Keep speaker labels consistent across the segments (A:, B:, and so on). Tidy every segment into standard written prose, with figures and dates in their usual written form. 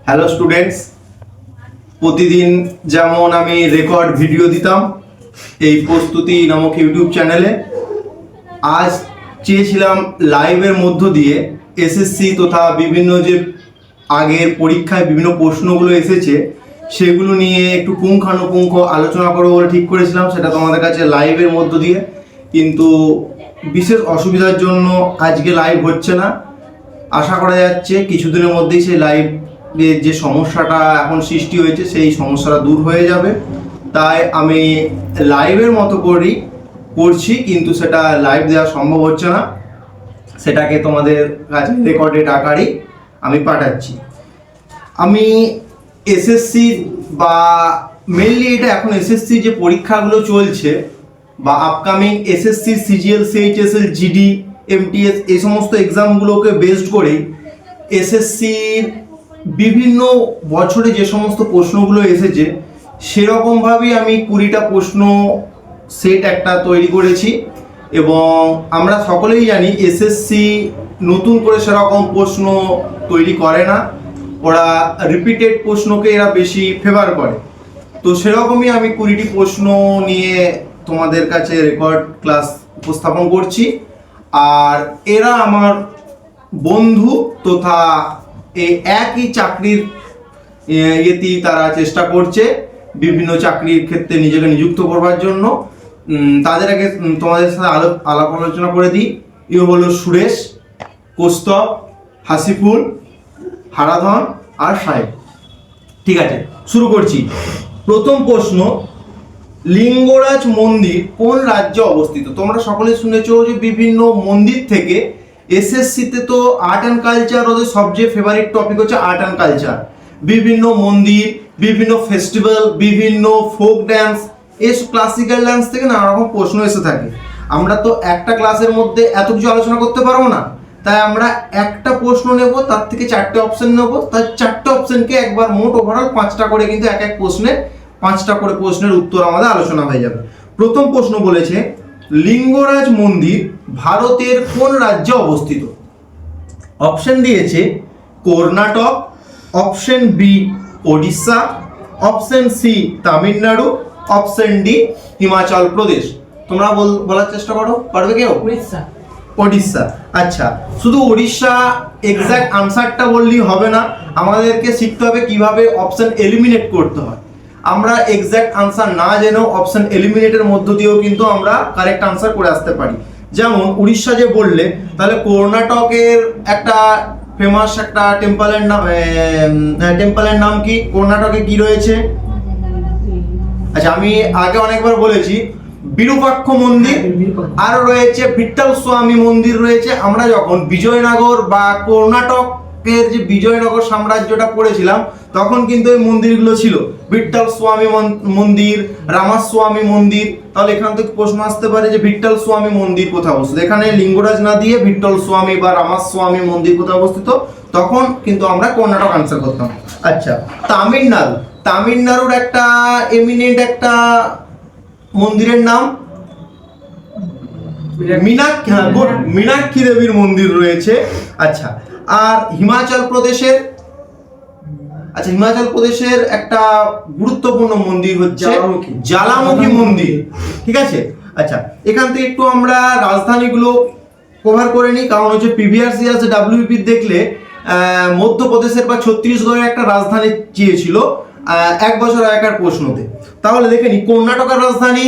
A: Hello students, প্রতিদিন যেমন আমি রেকর্ড ভিডিও দিতাম এই প্রস্তুতি নামক ইউটিউব চ্যানেলে, আজ চেয়েছিলাম লাইভের মধ্য দিয়ে এসএসসি তথা বিভিন্ন যে আগের পরীক্ষায় বিভিন্ন প্রশ্নগুলো এসেছে সেগুলো নিয়ে একটু পুঙ্খানুপুঙ্খ আলোচনা করবো বলে ঠিক করেছিলাম। সেটা তোমাদের কাছে লাইভের মধ্য দিয়ে, কিন্তু বিশেষ অসুবিধার জন্য আজকে লাইভ হচ্ছে না। আশা করা যাচ্ছে কিছুদিনের মধ্যেই সেই লাইভের যে সমস্যাটা এখন সৃষ্টি হয়েছে সেই সমস্যাটা দূর হয়ে যাবে। তাই আমি লাইভের মতো করছি, কিন্তু সেটা লাইভ দেওয়া সম্ভব হচ্ছে না। সেটাকে তোমাদের কাছে রেকর্ডেড আকারেই আমি পাঠাচ্ছি। আমি এসএসসি বা মেনলি এটা এখন এসএসসি যে পরীক্ষাগুলো চলছে বা upcoming SSC, CGL, CHSL, GD, MTS এই সমস্ত এক্সামগুলোকে বেসড করে এসএসসির বিভিন্ন বছরে যে সমস্ত প্রশ্নগুলো এসেছে সেরকমভাবেই আমি 20টা প্রশ্ন সেট একটা তৈরি করেছি। এবং আমরা সকলেই জানি এসএসসি নতুন করে সেরকম প্রশ্ন তৈরি করে না, ওরা রিপিটেড প্রশ্নকে এরা বেশি ফেভার করে। তো সেরকমই আমি 20টি প্রশ্ন নিয়ে তোমাদের কাছে রেকর্ড ক্লাস উপস্থাপন করছি। আর এরা আমার বন্ধু তথা এই একই চাকরির ইয়েতেই তারা চেষ্টা করছে বিভিন্ন চাকরির ক্ষেত্রে নিজেকে নিযুক্ত করবার জন্য। তাদের আগে তোমাদের সাথে আলাপ আলোচনা করে দিই। ইয়ে হলো সুরেশ, কৌস্তব, হাসিফুল, হারাধন আর সাহেব। ঠিক আছে, শুরু করছি। প্রথম প্রশ্ন, লিঙ্গরাজ মন্দির কোন রাজ্যে অবস্থিত? তোমরা সকলে শুনেছো যে বিভিন্ন মন্দির থেকে এসএসসিতে তো আর্ট অ্যান্ড কালচার, ওদের সবচেয়ে ফেভারিট টপিক হচ্ছে আর্ট অ্যান্ড কালচার। বিভিন্ন মন্দির, বিভিন্ন ফেস্টিভ্যাল, বিভিন্ন ফোক ড্যান্স, এই ক্লাসিক্যাল ডান্স থেকে নানা রকম প্রশ্ন এসে থাকে। আমরা তো একটা ক্লাসের মধ্যে এত কিছু আলোচনা করতে পারবো না, তাই আমরা একটা প্রশ্ন নেব, তার থেকে 4টে অপশন নেব, তার 4টে অপশনকে একবার মোট ওভারঅল 5টা করে, কিন্তু এক এক প্রশ্নে 5টা করে প্রশ্নের উত্তর আমাদের আলোচনা হয়ে যাবে। প্রথম প্রশ্ন বলেছে, লিঙ্গরাজ মন্দির ভারতের কোন রাজ্যে অবস্থিত? অপশন দিয়েছে Karnataka, option B Odisha, option C Tamil Nadu, option D Himachal Pradesh. তোমরা বলার চেষ্টা করো, পারবে কেউ? ওড়িশা। আচ্ছা, শুধু ওড়িশা এক্সাক্ট আনসারটা বললেই হবে না, আমাদেরকে শিখতে হবে কিভাবে অপশন এলিমিনেট করতে হয়। আমরা এক্সাক্ট আনসার না জেনেও অপশন এলিমিনেটের মধ্য দিয়েও কিন্তু আমরা কারেক্ট আনসার করে আসতে পারি। যেমন উড়িষ্যা যে বললে, তাহলে কর্ণাটকের একটা ফেমাস একটা টেম্পলের নাম কি? কর্ণাটকে কি রয়েছে? আচ্ছা, আমি আগে অনেকবার বলেছি বিরূপাক্ষ মন্দির, আর রয়েছে বিট্ঠল স্বামী মন্দির রয়েছে। আমরা যখন বিজয়নগর বা কর্ণাটকের যে বিজয়নগর সাম্রাজ্যটা পড়েছিলাম তখন কিন্তু এই মন্দিরগুলো ছিল, বিট্ঠল স্বামী মন্দির, রামাস্বামী মন্দির। তাহলে এখান থেকে প্রশ্ন আসতে পারে যে বিট্ঠল স্বামী মন্দির কোথায় অবস্থিত? এখানে লিঙ্গরাজ না দিয়ে বিট্ঠল স্বামী বা রামাস্বামী মন্দির কোথায় অবস্থিত, তখন কিন্তু আমরা কর্ণাটক আনসার করতাম। আচ্ছা, তামিলনাড়ুর একটা এমিনেন্ট একটা মন্দিরের নাম মীনাক্ষী দেবীর মন্দির রয়েছে। আচ্ছা, আর হিমাচল প্রদেশের একটা গুরুত্বপূর্ণ মন্দির হচ্ছে জ্বালামুখী মন্দির। ঠিক আছে। আচ্ছা, এখান থেকে একটু আমরা রাজধানীগুলো কভার করে নিই, কারণ হচ্ছে প্রিভিয়াস ইয়ার্স ডাব্লিউপি দেখলে মধ্যপ্রদেশের বা ছত্তিশগড়ের একটা রাজধানী চেয়েছিল 1 বছর আগেকার প্রশ্নতে। তাহলে দেখে নি, কর্ণাটকের রাজধানী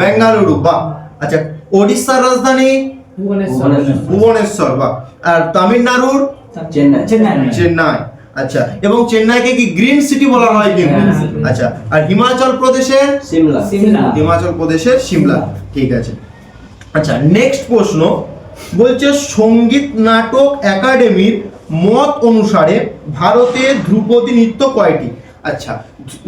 A: বেঙ্গালুরু। বাহ। আচ্ছা, ওড়িশার রাজধানী ভুবনেশ্বর। বাহ। আর তামিলনাড়ুর চেন্নাই। আচ্ছা, এবং চেন্নাইকে কি গ্রিন সিটি বলা হয় কিন্তু। আচ্ছা, আর হিমাচল প্রদেশের সিমলা। ঠিক আছে। আচ্ছা, নেক্সট প্রশ্ন বলছে, সঙ্গীত নাটক একাডেমির মত অনুসারে ভারতে ধ্রুপদী নৃত্য কয়টি? আচ্ছা,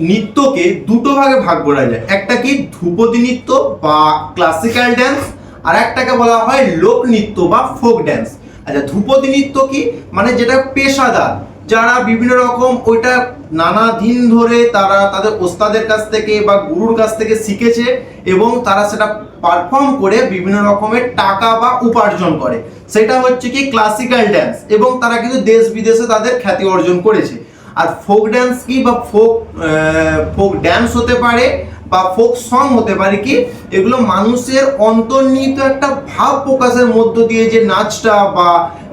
A: নৃত্যকে দুটো ভাগে ভাগ করা যায়, একটা কি ধ্রুপদী নৃত্য বা ক্লাসিক্যাল ড্যান্স, আর একটাকে বলা হয় লোক নৃত্য বা ফোক ড্যান্স। আচ্ছা, ধ্রুপদী নৃত্য কি? মানে যেটা পেশাদার, যারা বিভিন্ন রকম ওইটা নানা দিন ধরে তারা তাদের ওস্তাদের কাছ থেকে বা গুরুর কাছ থেকে শিখেছে এবং তারা সেটা পারফর্ম করে বিভিন্ন রকমের টাকা বা উপার্জন করে, সেটা হচ্ছে কি ক্লাসিক্যাল ড্যান্স, এবং তারা কিন্তু দেশ বিদেশে তাদের খ্যাতি অর্জন করেছে। আর ফোক ড্যান্স কি বা ফোক ড্যান্স হতে পারে বা ফোক সং হতে পারে কি, এগুলো মানুষের অন্তর্নিহিত একটা ভাব প্রকাশের মধ্য দিয়ে যে নাচটা বা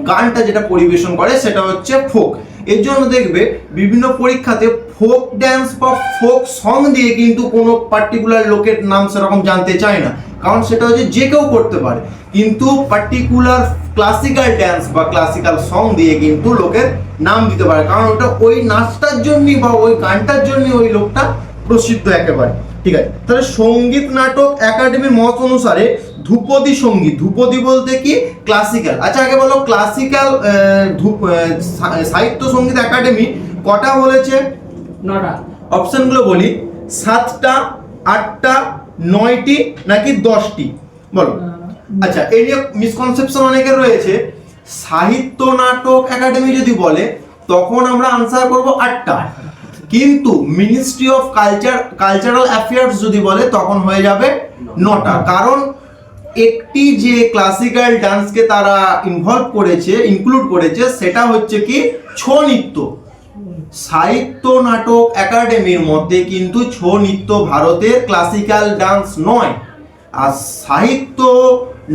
A: গানটা যেটা পরিবেশন করে সেটা হচ্ছে ফোক। এর জন্য দেখবে বিভিন্ন পরীক্ষাতে ফোক ড্যান্স বা ফোক সং দিয়ে কিন্তু কোনো পার্টিকুলার লোকের নাম সেরকম জানতে চায় না, কারণ সেটা হচ্ছে যে কেউ করতে পারে, কিন্তু পার্টিকুলার ক্লাসিক্যাল ড্যান্স বা ক্লাসিক্যাল সং দিয়ে কিন্তু লোকের নাম দিতে পারে, কারণ ওটা ওই নাচটার জন্যই বা ওই গানটার জন্যই ওই লোকটা প্রসিদ্ধ একেবারে। ঠিক আছে, তাহলে সঙ্গীত নাটক একাডেমির মত অনুসারে ধ্রুপদী সঙ্গীত, ধ্রুপদী বলতে কি ক্লাসিক্যাল। আচ্ছা আগে বলো ক্লাসিক্যাল সাহিত্য সঙ্গীত একাডেমি কটা বলেছে?
B: 9টা।
A: অপশনগুলো বলি, 7টা, 8টা, 9টি নাকি 10টি, বলো। আচ্ছা, এই নিয়ে মিসকনসেপশন অনেকের রয়েছে। সাহিত্য নাটক একাডেমি যদি বলে তখন আমরা আনসার করব 8টা, কিন্তু মিনিস্ট্রি অফ কালচারাল অ্যাফেয়ার্স যদি বলে তখন হয়ে যাবে 9টা, কারণ একটি যে ক্লাসিক্যাল ডান্সকে তারা ইনক্লুড করেছে সেটা হচ্ছে কি ছৌ নৃত্য। সাহিত্য নাটক একাডেমির মধ্যে কিন্তু ছৌ নৃত্য ভারতের ক্লাসিক্যাল ডান্স নয়, আর সাহিত্য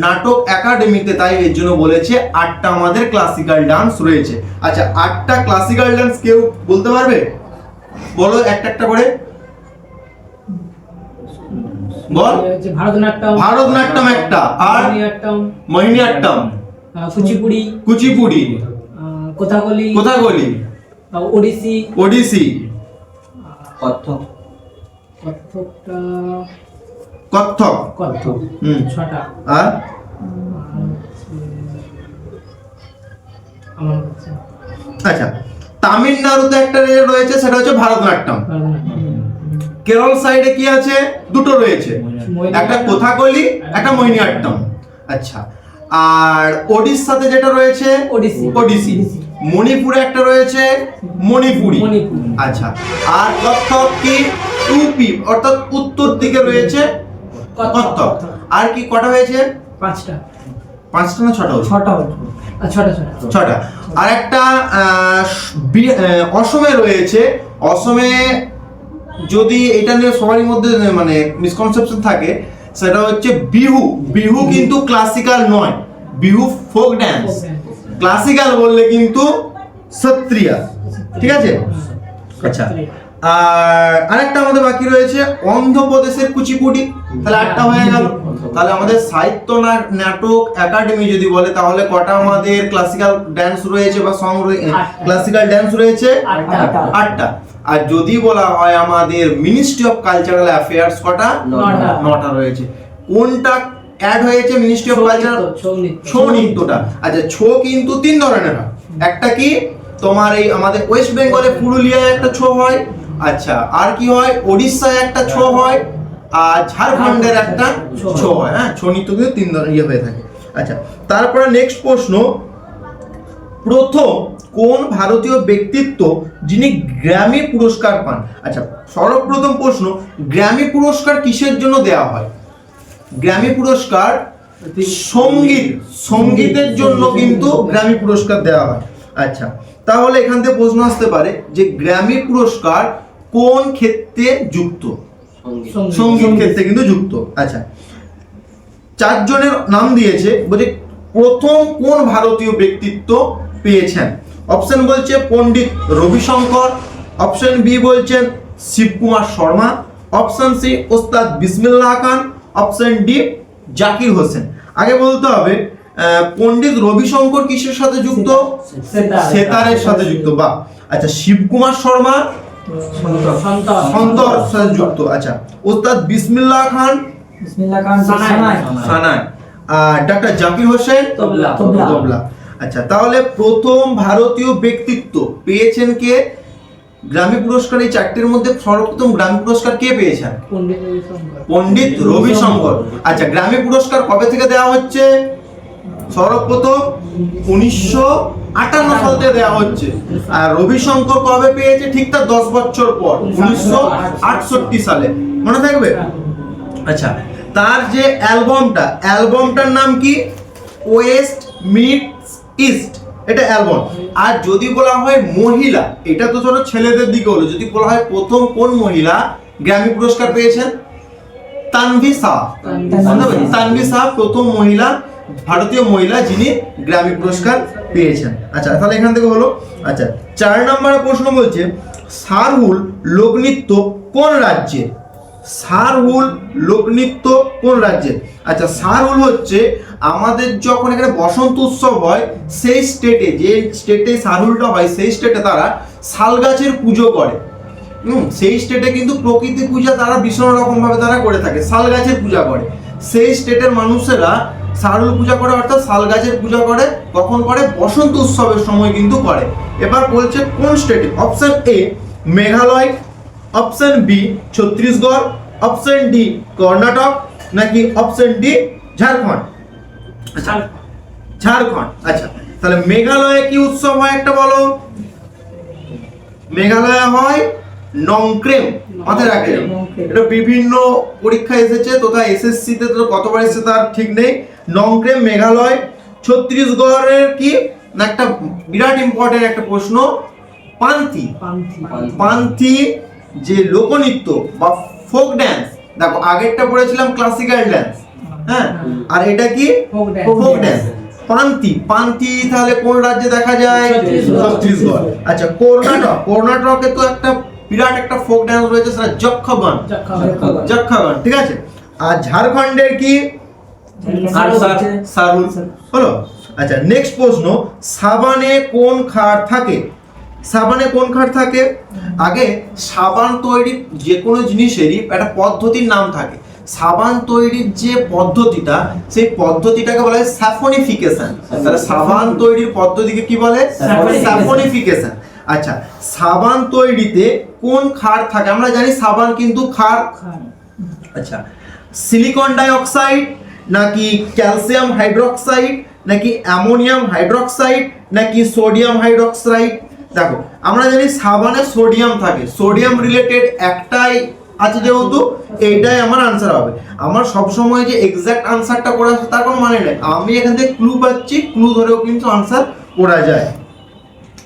A: নাটক একাডেমিতে তাই এর জন্য বলেছে 8টা আমাদের ক্লাসিক্যাল ডান্স রয়েছে। আচ্ছা, 8টা ক্লাসিক্যাল ডান্স কেউ বলতে পারবে? বলো একটা একটা করে বল। ভারতনাট্যম একটা, আর মোহিনীঅট্টম, কুচিপুড়ি, কথাকলি, ওড়িশি, কত্থক,
B: 6টা।
A: আর আচ্ছা, তামিলনাড়ুতে একটা রয়েছে সেটা হচ্ছে ভারতনাট্যম। কেরল সাইডে কি আছে? দুটো রয়েছে, একটা কথাকলি, একটা মোহিনীঅট্টম। আচ্ছা, আর ওড়িশাতে যেটা রয়েছে ওড়িশি। মণিপুরে একটা রয়েছে মণিপুরি। আচ্ছা, আর কত্থক কি ইউপি অর্থাৎ উত্তর দিকে রয়েছে কত্থক। আর কি কটা হয়েছে?
B: 5টা।
A: 5টা না 6টা?
B: 6টা।
A: আর একটা অসমে রয়েছে। অসমে যদি এটা নিয়ে সবারই মধ্যে মানে মিসকনসেপশন থাকে, সেটা হচ্ছে বিহু। বিহু কিন্তু ক্লাসিক্যাল নয়, বিহু ফোক ড্যান্স। ক্লাসিক্যাল বললে কিন্তু সত্রিয়া। ঠিক আছে? আচ্ছা, আর আরেকটা আমাদের বাকি রয়েছে অন্ধ্রপ্রদেশের কুচিপুড়ি। তাহলে 8টা হয়ে গেল। তাহলে আমাদের সাহিত্য নাটক একাডেমি যদি বলে তাহলে কটা আমাদের ক্লাসিক্যাল ড্যান্স রয়েছে বা সং ক্লাসিক্যাল ড্যান্স রয়েছে? 8টা। আর যদি বলা হয় আমাদের মিনিস্ট্রি অফ কালচারাল অ্যাফেয়ার্স কটা? 9টা রয়েছে। কোনটা অ্যাড হয়েছে মিনিস্ট্রি অফ কালচারাল? ছৌ নৃত্যটা। আচ্ছা, ছৌ কিন্তু 3 ধরনের হয়। একটা কি তোমার এই আমাদের ওয়েস্ট বেঙ্গলে পুরুলিয়ায় একটা ছৌ হয়। আচ্ছা, আর কি হয়? ওড়িশায় একটা ছৌ হয়, আর ঝাড়খণ্ডের একটা ছৌ হয়। হ্যাঁ, ছৌ নৃত্য কিন্তু 3 ধরনের হয়ে থাকে। আচ্ছা, তারপরে নেক্সট প্রশ্ন, প্রথম কোন ভারতীয় ব্যক্তিত্ব যিনি গ্র্যামি পুরস্কার পান? আচ্ছা, সর্বপ্রথম প্রশ্ন, গ্র্যামি পুরস্কার কিসের জন্য দেওয়া হয়? গ্র্যামি পুরস্কার সঙ্গীতের জন্য কিন্তু গ্র্যামি পুরস্কার দেওয়া হয়। আচ্ছা, তাহলে এখান থেকে প্রশ্ন আসতে পারে যে গ্র্যামি পুরস্কার কোন ক্ষেত্রে যুক্ত? সঙ্গীত ক্ষেত্রে কিন্তু যুক্ত। আচ্ছা, 4 জনের নাম দিয়েছে, বলছে প্রথম কোন ভারতীয় ব্যক্তিত্ব পেয়েছেন? অপশন বলছে পণ্ডিত রবিশঙ্কর, অপশন বি বলছেন শিবকুমার শর্মা, অপশন সি ওস্তাদ বিসমিল্লাহ খান, অপশন ডি জাকির হোসেন। আগে বলতে হবে পণ্ডিত রবিশঙ্কর কিসের সাথে যুক্ত? সেতারের সাথে যুক্ত। বা আচ্ছা, শিবকুমার শর্মা সন্তর সাথে যুক্ত। আচ্ছা, ওস্তাদ বিসমিল্লাহ খান সানাই, আর ডক্টর জাকির হোসেন তবলা। আচ্ছা, তাহলে প্রথম ভারতীয় ব্যক্তিত্ব পেয়েছেন কে? গ্র্যামি পুরস্কার। এই 4টির মধ্যে সর্বপ্রথম গ্র্যামি পুরস্কার কে পেয়েছেন? পণ্ডিত রবিশঙ্কর। আচ্ছা, গ্র্যামি পুরস্কার কবে থেকে দেওয়া হচ্ছে? সর্বপ্রথম 1958 সাল থেকে দেওয়া হচ্ছে। আর রবিশঙ্কর কবে পেয়েছে? ঠিক তার 10 বছর পর, 1968 সালে। মনে থাকবে? আচ্ছা, তার যে অ্যালবামটার নাম কি? ওয়েস্ট মিটস ইস্ট, এটা অ্যালবাম। আর যদি বলা হয় মহিলা, এটা তো ধরো ছেলেদের দিকে হলো, যদি বলা হয় প্রথম কোন মহিলা গ্র্যামি পুরস্কার পেয়েছেন? তানভি শাহ। তানভি শাহ প্রথম মহিলা, ভারতীয় মহিলা যিনি গ্র্যামি পুরস্কার পেয়েছেন। আচ্ছা, তাহলে এখান থেকে হলো। আচ্ছা, 4 নম্বরের প্রশ্ন বলছে সারহুল লোকনৃত্য কোন রাজ্যে? সারহুল লোকনৃত্য কোন রাজ্যে? আচ্ছা, সারহুল হচ্ছে আমাদের যখন এখানে বসন্ত উৎসব হয় সেই স্টেটে, যে স্টেটে সারহুলটা হয় সেই স্টেটে তারা শাল গাছের পুজো করে। সেই স্টেটে কিন্তু প্রকৃতি পূজা তারা ভীষণ রকম ভাবে তারা করে থাকে, শাল গাছের পূজা করে। সেই স্টেটের মানুষেরা সারহুল পূজা করে, অর্থাৎ শাল গাছের পূজা করে। কখন করে? বসন্ত উৎসবের সময় কিন্তু করে। এবার বলছে কোন স্টেটে? Option A Meghalaya, option B Chhattisgarh, option D Karnataka, নাকি অপশন ডি ঝাড়খণ্ড? ঝাড়খণ্ড। আচ্ছা, তাহলে মেঘালয়ে কি উৎসব হয় একটা বলো? মেঘালয়ে হয় নংক্রেম। মাথায় রাখে, এটা বিভিন্ন পরীক্ষায় এসেছে, তথা এসএসসি তে তো কতবার এসেছে তার ঠিক নেই। নংক্রেম মেঘালয়। ছত্তিশগড়ের কি না, একটা বিরাট ইম্পর্টেন্ট একটা প্রশ্ন, পান্থি। পান্থি যে লোকনৃত্য বা ফোক ড্যান্স, দেখো আগেরটা পড়েছিলাম ক্লাসিক্যাল ড্যান্স, হ্যাঁ, আর এটা কি ফোক ড্যান্স। পান্থি তাহলে কোন রাজ্যে দেখা যায়? ছত্তিশগড়। আচ্ছা, কর্ণাটকে তো একটা বিরাট একটা ফোক ড্যান্স রয়েছে, সেটা যক্ষগান। ঠিক আছে। আর ঝাড়খণ্ডের কি? সারহুল হলো। আচ্ছা, নেক্সট প্রশ্ন, সাবানে কোন ক্ষার থাকে? সাবানে কোন ক্ষার থাকে? আগে সাবান তৈরির যে কোনো জিনিসেরই একটা পদ্ধতির নাম থাকে। সাবান তৈরির যে পদ্ধতিটা, সেই পদ্ধতিটাকে বলা হয় স্যাফনিফিকেশন। তাহলে সাবান তৈরির পদ্ধতিকে কি বলে? স্যাফনিফিকেশন। আচ্ছা, সাবান তৈরিতে কোন ক্ষার থাকে? আমরা জানি সাবান কিন্তু ক্ষার। আচ্ছা, সিলিকন ডাইঅক্সাইড, নাকি ক্যালসিয়াম হাইড্রোক্সাইড, নাকি অ্যামোনিয়াম হাইড্রোক্সাইড, নাকি সোডিয়াম হাইড্রোক্সাইড? দেখো আমরা জানি সাবানে সোডিয়াম থাকে, সোডিয়াম রিলেটেড একটাই আছে, যেহেতু এইটাই আমার আনসার হবে। আমার সব সময় যে এক্সাক্ট আনসারটা করা আছে তার কোনো মানে নেই, আমি এখান থেকে ক্লু পাচ্ছি, ক্লু ধরেও কিন্তু আনসার করা যায়।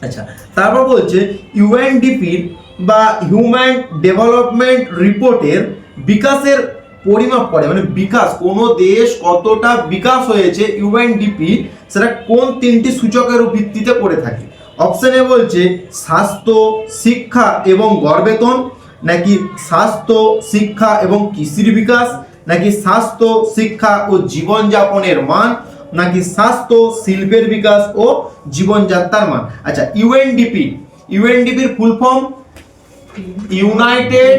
A: আচ্ছা, তারপর বলছে ইউএনডিপির বা হিউম্যান ডেভেলপমেন্ট রিপোর্টের বিকাশের পরিমাপ করে, মানে বিকাশ, কোন দেশ কতটা বিকাশ হয়েছে ইউএনডিপি সেটা কোন 3টি সূচকের ভিত্তিতে করে থাকে? অপশন এ বলছে স্বাস্থ্য, শিক্ষা এবং গড় বেতন, নাকি স্বাস্থ্য, শিক্ষা এবং কৃষির বিকাশ, নাকি স্বাস্থ্য, শিক্ষা ও জীবনযাপনের মান, নাকি স্বাস্থ্য, শিল্পের বিকাশ ও জীবনযাত্রার মান? আচ্ছা, ইউএনডিপির full form United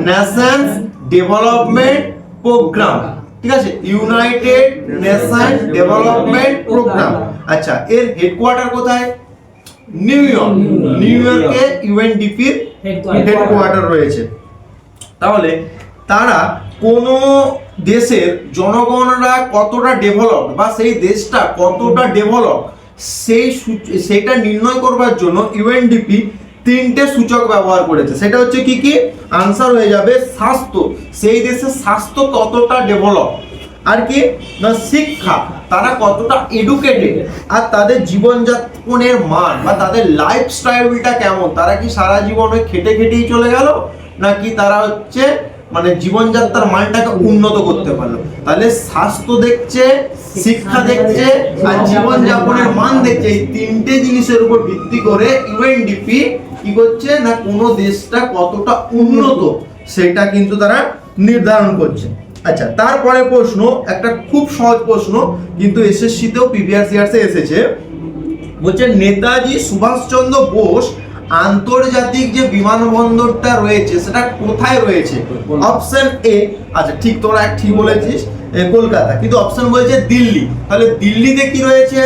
A: Nations Development Programme. ঠিক আছে, ইউনাইটেড নেশন ডেভেলপমেন্ট প্রোগ্রাম। আচ্ছা, এর হেডকোয়ার্টার কোথায়? নিউ ইয়র্কে ইউএনডিপির হেডকোয়ার্টার রয়েছে। তাহলে তারা কোন দেশের জনগণরা কতটা ডেভেলপড বা সেই দেশটা কতটা ডেভেলপ সেইটা নির্ণয় করবার জন্য ইউএনডিপি 3টে সূচক ব্যবহার করেছে। সেটা হচ্ছে কি কি? আনসার হয়ে যাবে স্বাস্থ্য, সেই দেশের স্বাস্থ্য কতটা ডেভেলপ, আর কি না শিক্ষা, তারা কতটা এডুকেটেড, আর তাদের জীবনযাপনের মান বা তাদের লাইফস্টাইলটা কেমন, তারা কি সারা জীবন ওই খেটে খেটেই চলে গেল, নাকি তারা হচ্ছে মানে জীবনযাত্রার মানটাকে উন্নত করতে পারলো। তাহলে স্বাস্থ্য দেখছে, শিক্ষা দেখছে আর জীবনযাপনের মান দেখছে, এই 3টে জিনিসের উপর ভিত্তি করে ইউএনডিপি কি করছে না কোন দেশটা কতটা উন্নত সেটা কিন্তু তারা নির্ধারণ করছে। আচ্ছা, তারপরে প্রশ্ন একটা খুব সহজ প্রশ্ন, কিন্তু এসএসসি তেও প্রিভিয়াস ইয়ার্সে এসেছে। বলছে নেতাজি সুভাষচন্দ্র বোস আন্তর্জাতিক যে বিমানবন্দরটা রয়েছে সেটা কোথায় রয়েছে? অপশন এ, আচ্ছা ঠিক তোরা ঠিক বলেছিস, কলকাতা, কিন্তু অপশন বলছে দিল্লি। তাহলে দিল্লিতে কি রয়েছে?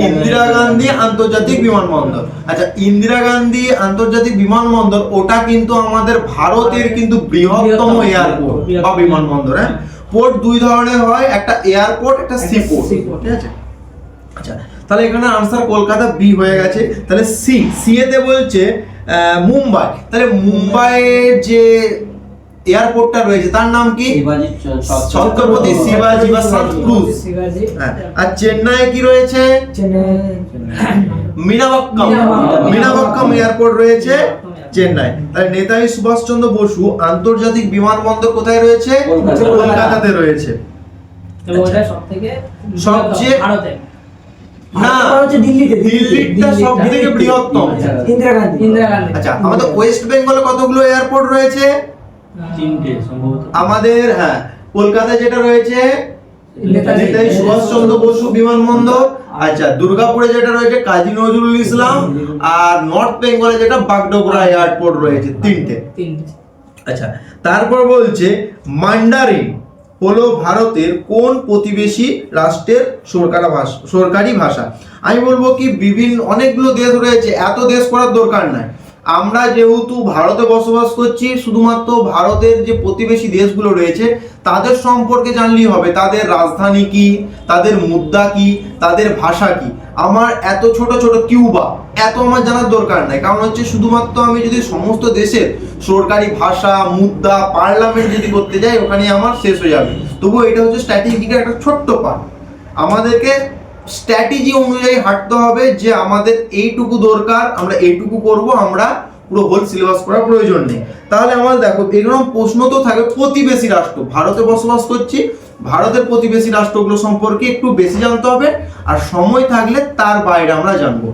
A: ইন্দিরা গান্ধী আন্তর্জাতিক বিমানবন্দর। আচ্ছা, ইন্দিরা গান্ধী আন্তর্জাতিক বিমানবন্দর ওটা কিন্তু আমাদের ভারতের কিন্তু বৃহত্তম এয়ারপোর্ট বা বিমানবন্দর। হ্যাঁ, পোর্ট দুই ধরনের হয়, একটা এয়ারপোর্ট, একটা সি পোর্ট,
B: seaport।
A: ঠিক আছে। আচ্ছা, তাহলে এখানে আনসার কলকাতা বি হয়ে গেছে। তাহলে সি এতে বলছে মুম্বাই। তাহলে মুম্বাইয়ের যে এয়ারপোর্টটা রয়েছে তার নাম কি? ছত্রপতি শিবাজি বা সান্ত ক্রুজ।
B: শিবাজি।
A: হ্যাঁ, আর চেন্নাই কি রয়েছে? মিনাবাক্কাম। মিনাবাক্কাম এয়ারপোর্ট রয়েছে চেন্নাই। তাহলে নেতাজি সুভাষচন্দ্র বসু আন্তর্জাতিক বিমানবন্দর কোথায় রয়েছে? কলকাতাতে রয়েছে।
B: এবং ওটা সবথেকে
A: সবচেয়ে
B: ভারতে
A: না, দিল্লিটা সবথেকে বৃহত্তম।
B: ইন্দিরা গান্ধী।
A: আচ্ছা, আমাদের ওয়েস্ট বেঙ্গলে কতগুলো এয়ারপোর্ট রয়েছে?
C: 3টে সম্ভবত।
A: আমাদের হ্যাঁ, কলকাতায় যেটা রয়েছে
B: নেতাজি
A: নেতাজি সুভাষচন্দ্র বসু বিমানবন্দর। আচ্ছা, দুর্গাপুরে যেটা রয়েছে কাজী নজরুল ইসলাম, আর নর্থ বেঙ্গলে যেটা বাগডোগরা এয়ারপোর্ট রয়েছে, 3টে। আচ্ছা, তারপর বলছে মান্ডারিন হলো ভারতের কোন প্রতিবেশী রাষ্ট্রের সরকারি ভাষা? আমি বলবো কি বিভিন্ন অনেকগুলো দেশ রয়েছে, এত দেশ করার দরকার নাই। আমরা যেহেতু ভারতে বসবাস করছি, শুধুমাত্র ভারতের যে প্রতিবেশী দেশগুলো রয়েছে তাদের সম্পর্কে জানলেই হবে। তাদের রাজধানী কি, তাদের মুদ্রা কি, তাদের ভাষা কি। আমার এত ছোট ছোট কিউবা এত আমার জানার দরকার নাই, কারণ হচ্ছে শুধুমাত্র আমি যদি সমস্ত দেশের সরকারি ভাষা, মুদ্রা, পার্লামেন্ট যদি করতে যাই ওখানে আমার শেষ হয়ে যাবে। তবুও এটা হচ্ছে স্ট্র্যাটেজিকের একটা ছোট্ট পার্ট। আমাদেরকে স্ট্র্যাটেজি অনুযায়ী হাঁটতে হবে, যে আমাদের এইটুকু দরকার, আমরা এইটুকু করব, আমরা পুরো হোল সিলেবাস করার প্রয়োজন নেই। তাহলে আমাদের দেখো এরকম প্রশ্ন তো থাকে প্রতিবেশী রাষ্ট্র, ভারতে বসবাস করছি, ভারতের প্রতিবেশী রাষ্ট্রগুলো সম্পর্কে একটু বেশি জানতে হবে, আর সময় থাকলে তার বাইরে আমরা জানবো।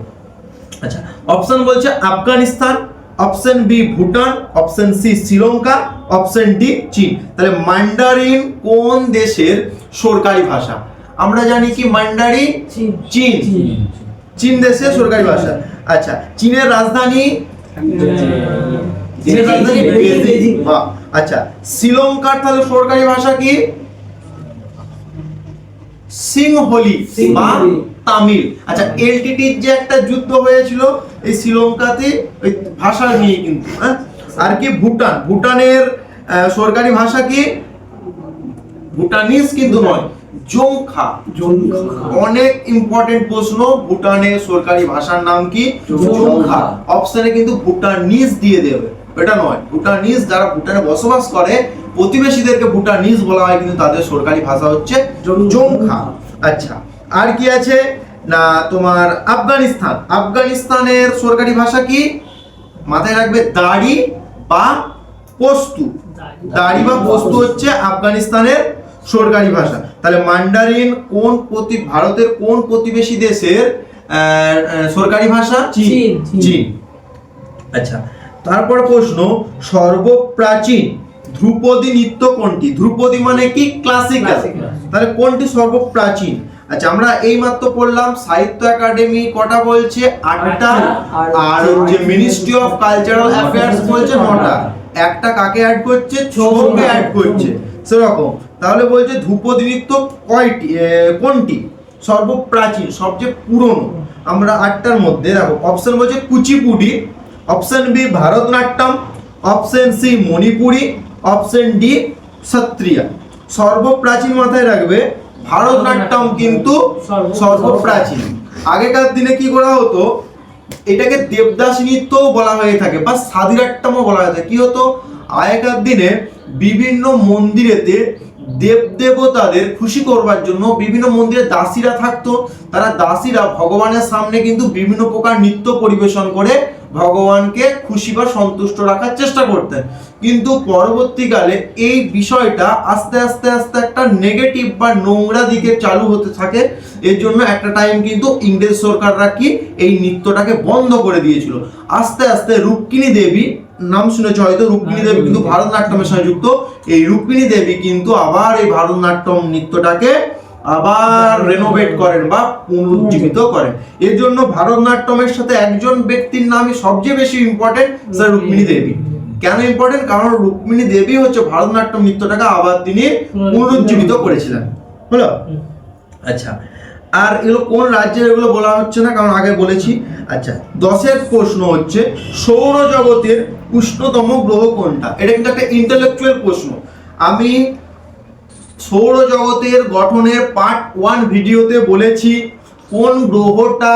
A: আচ্ছা, অপশন বলছে Afghanistan, option B Bhutan, option C Sri Lanka, option D চীন। তাহলে মান্ডারিন কোন দেশের সরকারি ভাষা? আমরা জানি কি মান্ডারিন চীন, চীন দেশের সরকারি ভাষা। আচ্ছা, চীনের রাজধানী? চীনের রাজধানী বেইজিং। বাহ। আচ্ছা, শ্রীলঙ্কার তাহলে সরকারি ভাষা কি? সিংহলি বা তামিল। আচ্ছা, এলটিটির যে একটা যুদ্ধ হয়েছিল এই শ্রীলঙ্কাতে ওই ভাষা নিয়ে কিন্তু। হ্যাঁ, আর কি ভুটান, ভুটানের সরকারি ভাষা কি? ভুটানিজ কিন্তু নয়, জোংখা। অনেক ইম্পর্টেন্ট প্রশ্ন, ভুটানের সরকারি ভাষার নাম কি? জোংখা। অপশনে কিন্তু ভুটানিজ দিয়ে দেবে, এটা নয়। ভুটানিজ যারা ভুটানে বসবাস করে প্রতিবেশীদেরকে ভুটানিজ বলা হয়, কিন্তু তাদের সরকারি ভাষা হচ্ছে জোংখা। আচ্ছা, আর কি আছে না তোমার আফগানিস্তান। আফগানিস্তানের সরকারি ভাষা কি? মাথায় রাখবে দাড়ি বা পশতু। দাড়ি বা পশতু হচ্ছে আফগানিস্তানের সরকারি ভাষা। তাহলে মান্ডারিন ভারতের কোন প্রতিবেশী দেশের সরকারি ভাষা? চীন। আচ্ছা, তারপর প্রশ্ন, সর্বপ্রাচীন ধ্রুপদী নৃত্য কোনটি? ধ্রুপদী মানে কি? ক্লাসিক্যাল। তাহলে কোনটি সর্বপ্রাচীন? আচ্ছা, আমরা এই মাত্র পড়লাম সাহিত্য একাডেমি কটা বলছে? 8টা, আর যে মিনিস্ট্রি অফ কালচারাল অ্যাফেয়ার্স বলছে 9টা। একটা কাকে অ্যাড করছে? ছোটকে অ্যাড করছে, সেরকম। তাহলে বলছে ধ্রুপদী নৃত্য কোনটি সর্বপ্রাচীন, সবচেয়ে পুরনো? আমরা 8টার মধ্যে দেখো, অপশন বলছে Kuchipudi, option B Bharatanatyam, option C Manipuri, option D Sattriya. সর্বপ্রাচীন মাথায় রাখবে, ভারতনাট্যম কিন্তু সর্বপ্রাচীন। আগেকার দিনে কি করা হতো, এটাকে দেবদাসী নৃত্যও বলা হয়ে থাকে বা সাধিরাট্যমও বলা হয়ে থাকে। কি হতো, আগেকার দিনে বিভিন্ন মন্দিরেতে দেবদেবতাদের খুশি করবার জন্য বিভিন্ন মন্দিরে দাসীরা থাকতো। তারা দাসীরা ভগবানের সামনে কিন্তু বিভিন্ন প্রকার নৃত্য পরিবেশন করে ভগবানকে খুশি বা সন্তুষ্ট রাখার চেষ্টা করতেন। কিন্তু পরবর্তীকালে এই বিষয়টা আস্তে আস্তে আস্তে একটা নেগেটিভ বা নোংরা দিকে চালু হতে থাকে। এর জন্য একটা টাইম কিন্তু ইংরেজ সরকাররা কি এই নৃত্যটাকে বন্ধ করে দিয়েছিল। আস্তে আস্তে রুক্মিণী দেবী, নাম শুনেছ হয়তো, রুক্মিণী দেবী কিন্তু ভারতনাট্যমের সঙ্গে যুক্ত। এই রুক্মিণী দেবী কিন্তু আবার এই ভারতনাট্যম নৃত্যটাকে আবার রেনোভেট করেন বা পুনরুজ্জীবিত করেন। এর জন্য ভারতনাট্যমের সাথে একজন ব্যক্তির নামই সবচেয়ে বেশি ইম্পর্টেন্ট, স্যার রুক্মিণী দেবী। কেন ইম্পর্টেন্ট? কারণ রুক্মিণী দেবী হচ্ছে ভারতনাট্যম নৃত্যটাকে আবার তিনি পুনরুজ্জীবিত করেছিলেন। হলো? আচ্ছা, আর এগুলো কোন রাজ্যের এগুলো বলা হচ্ছে না, কারণ আগে বলেছি। আচ্ছা, 10এর প্রশ্ন হচ্ছে সৌরজগতের উষ্ণতম গ্রহ কোনটা? এটা কিন্তু একটা ইন্টেলেকচুয়াল প্রশ্ন। আমি সৌরজগতের গঠনের পার্ট 1 ভিডিওতে বলেছি কোন গ্রহটা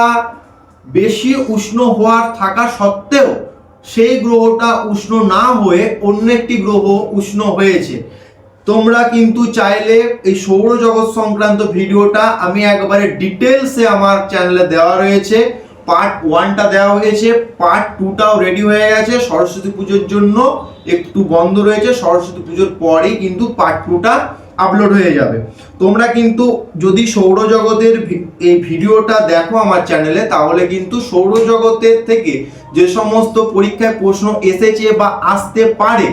A: বেশি উষ্ণ হওয়ার থাকা সত্ত্বেও সেই গ্রহটা উষ্ণ না হয়ে অন্য একটি গ্রহ উষ্ণ হয়েছে। তোমরা কিন্তু চাইলে এই সৌরজগৎ সংক্রান্ত ভিডিওটা আমি একবারে ডিটেলসে আমার চ্যানেলে দেওয়া রয়েছে। পার্ট 1টা দেওয়া হয়েছে, পার্ট 2টাও রেডি হয়ে গেছে। সরস্বতী পুজোর জন্য একটু বন্ধ রয়েছে, সরস্বতী পুজোর পরেই কিন্তু পার্ট 2টা আপলোড হয়ে যাবে। তোমরা কিন্তু যদি সৌরজগতের এই ভিডিওটা দেখো আমার চ্যানেলে, তাহলে কিন্তু সৌরজগতের থেকে যে সমস্ত পরীক্ষায় প্রশ্ন এসেছে বা আসতে পারে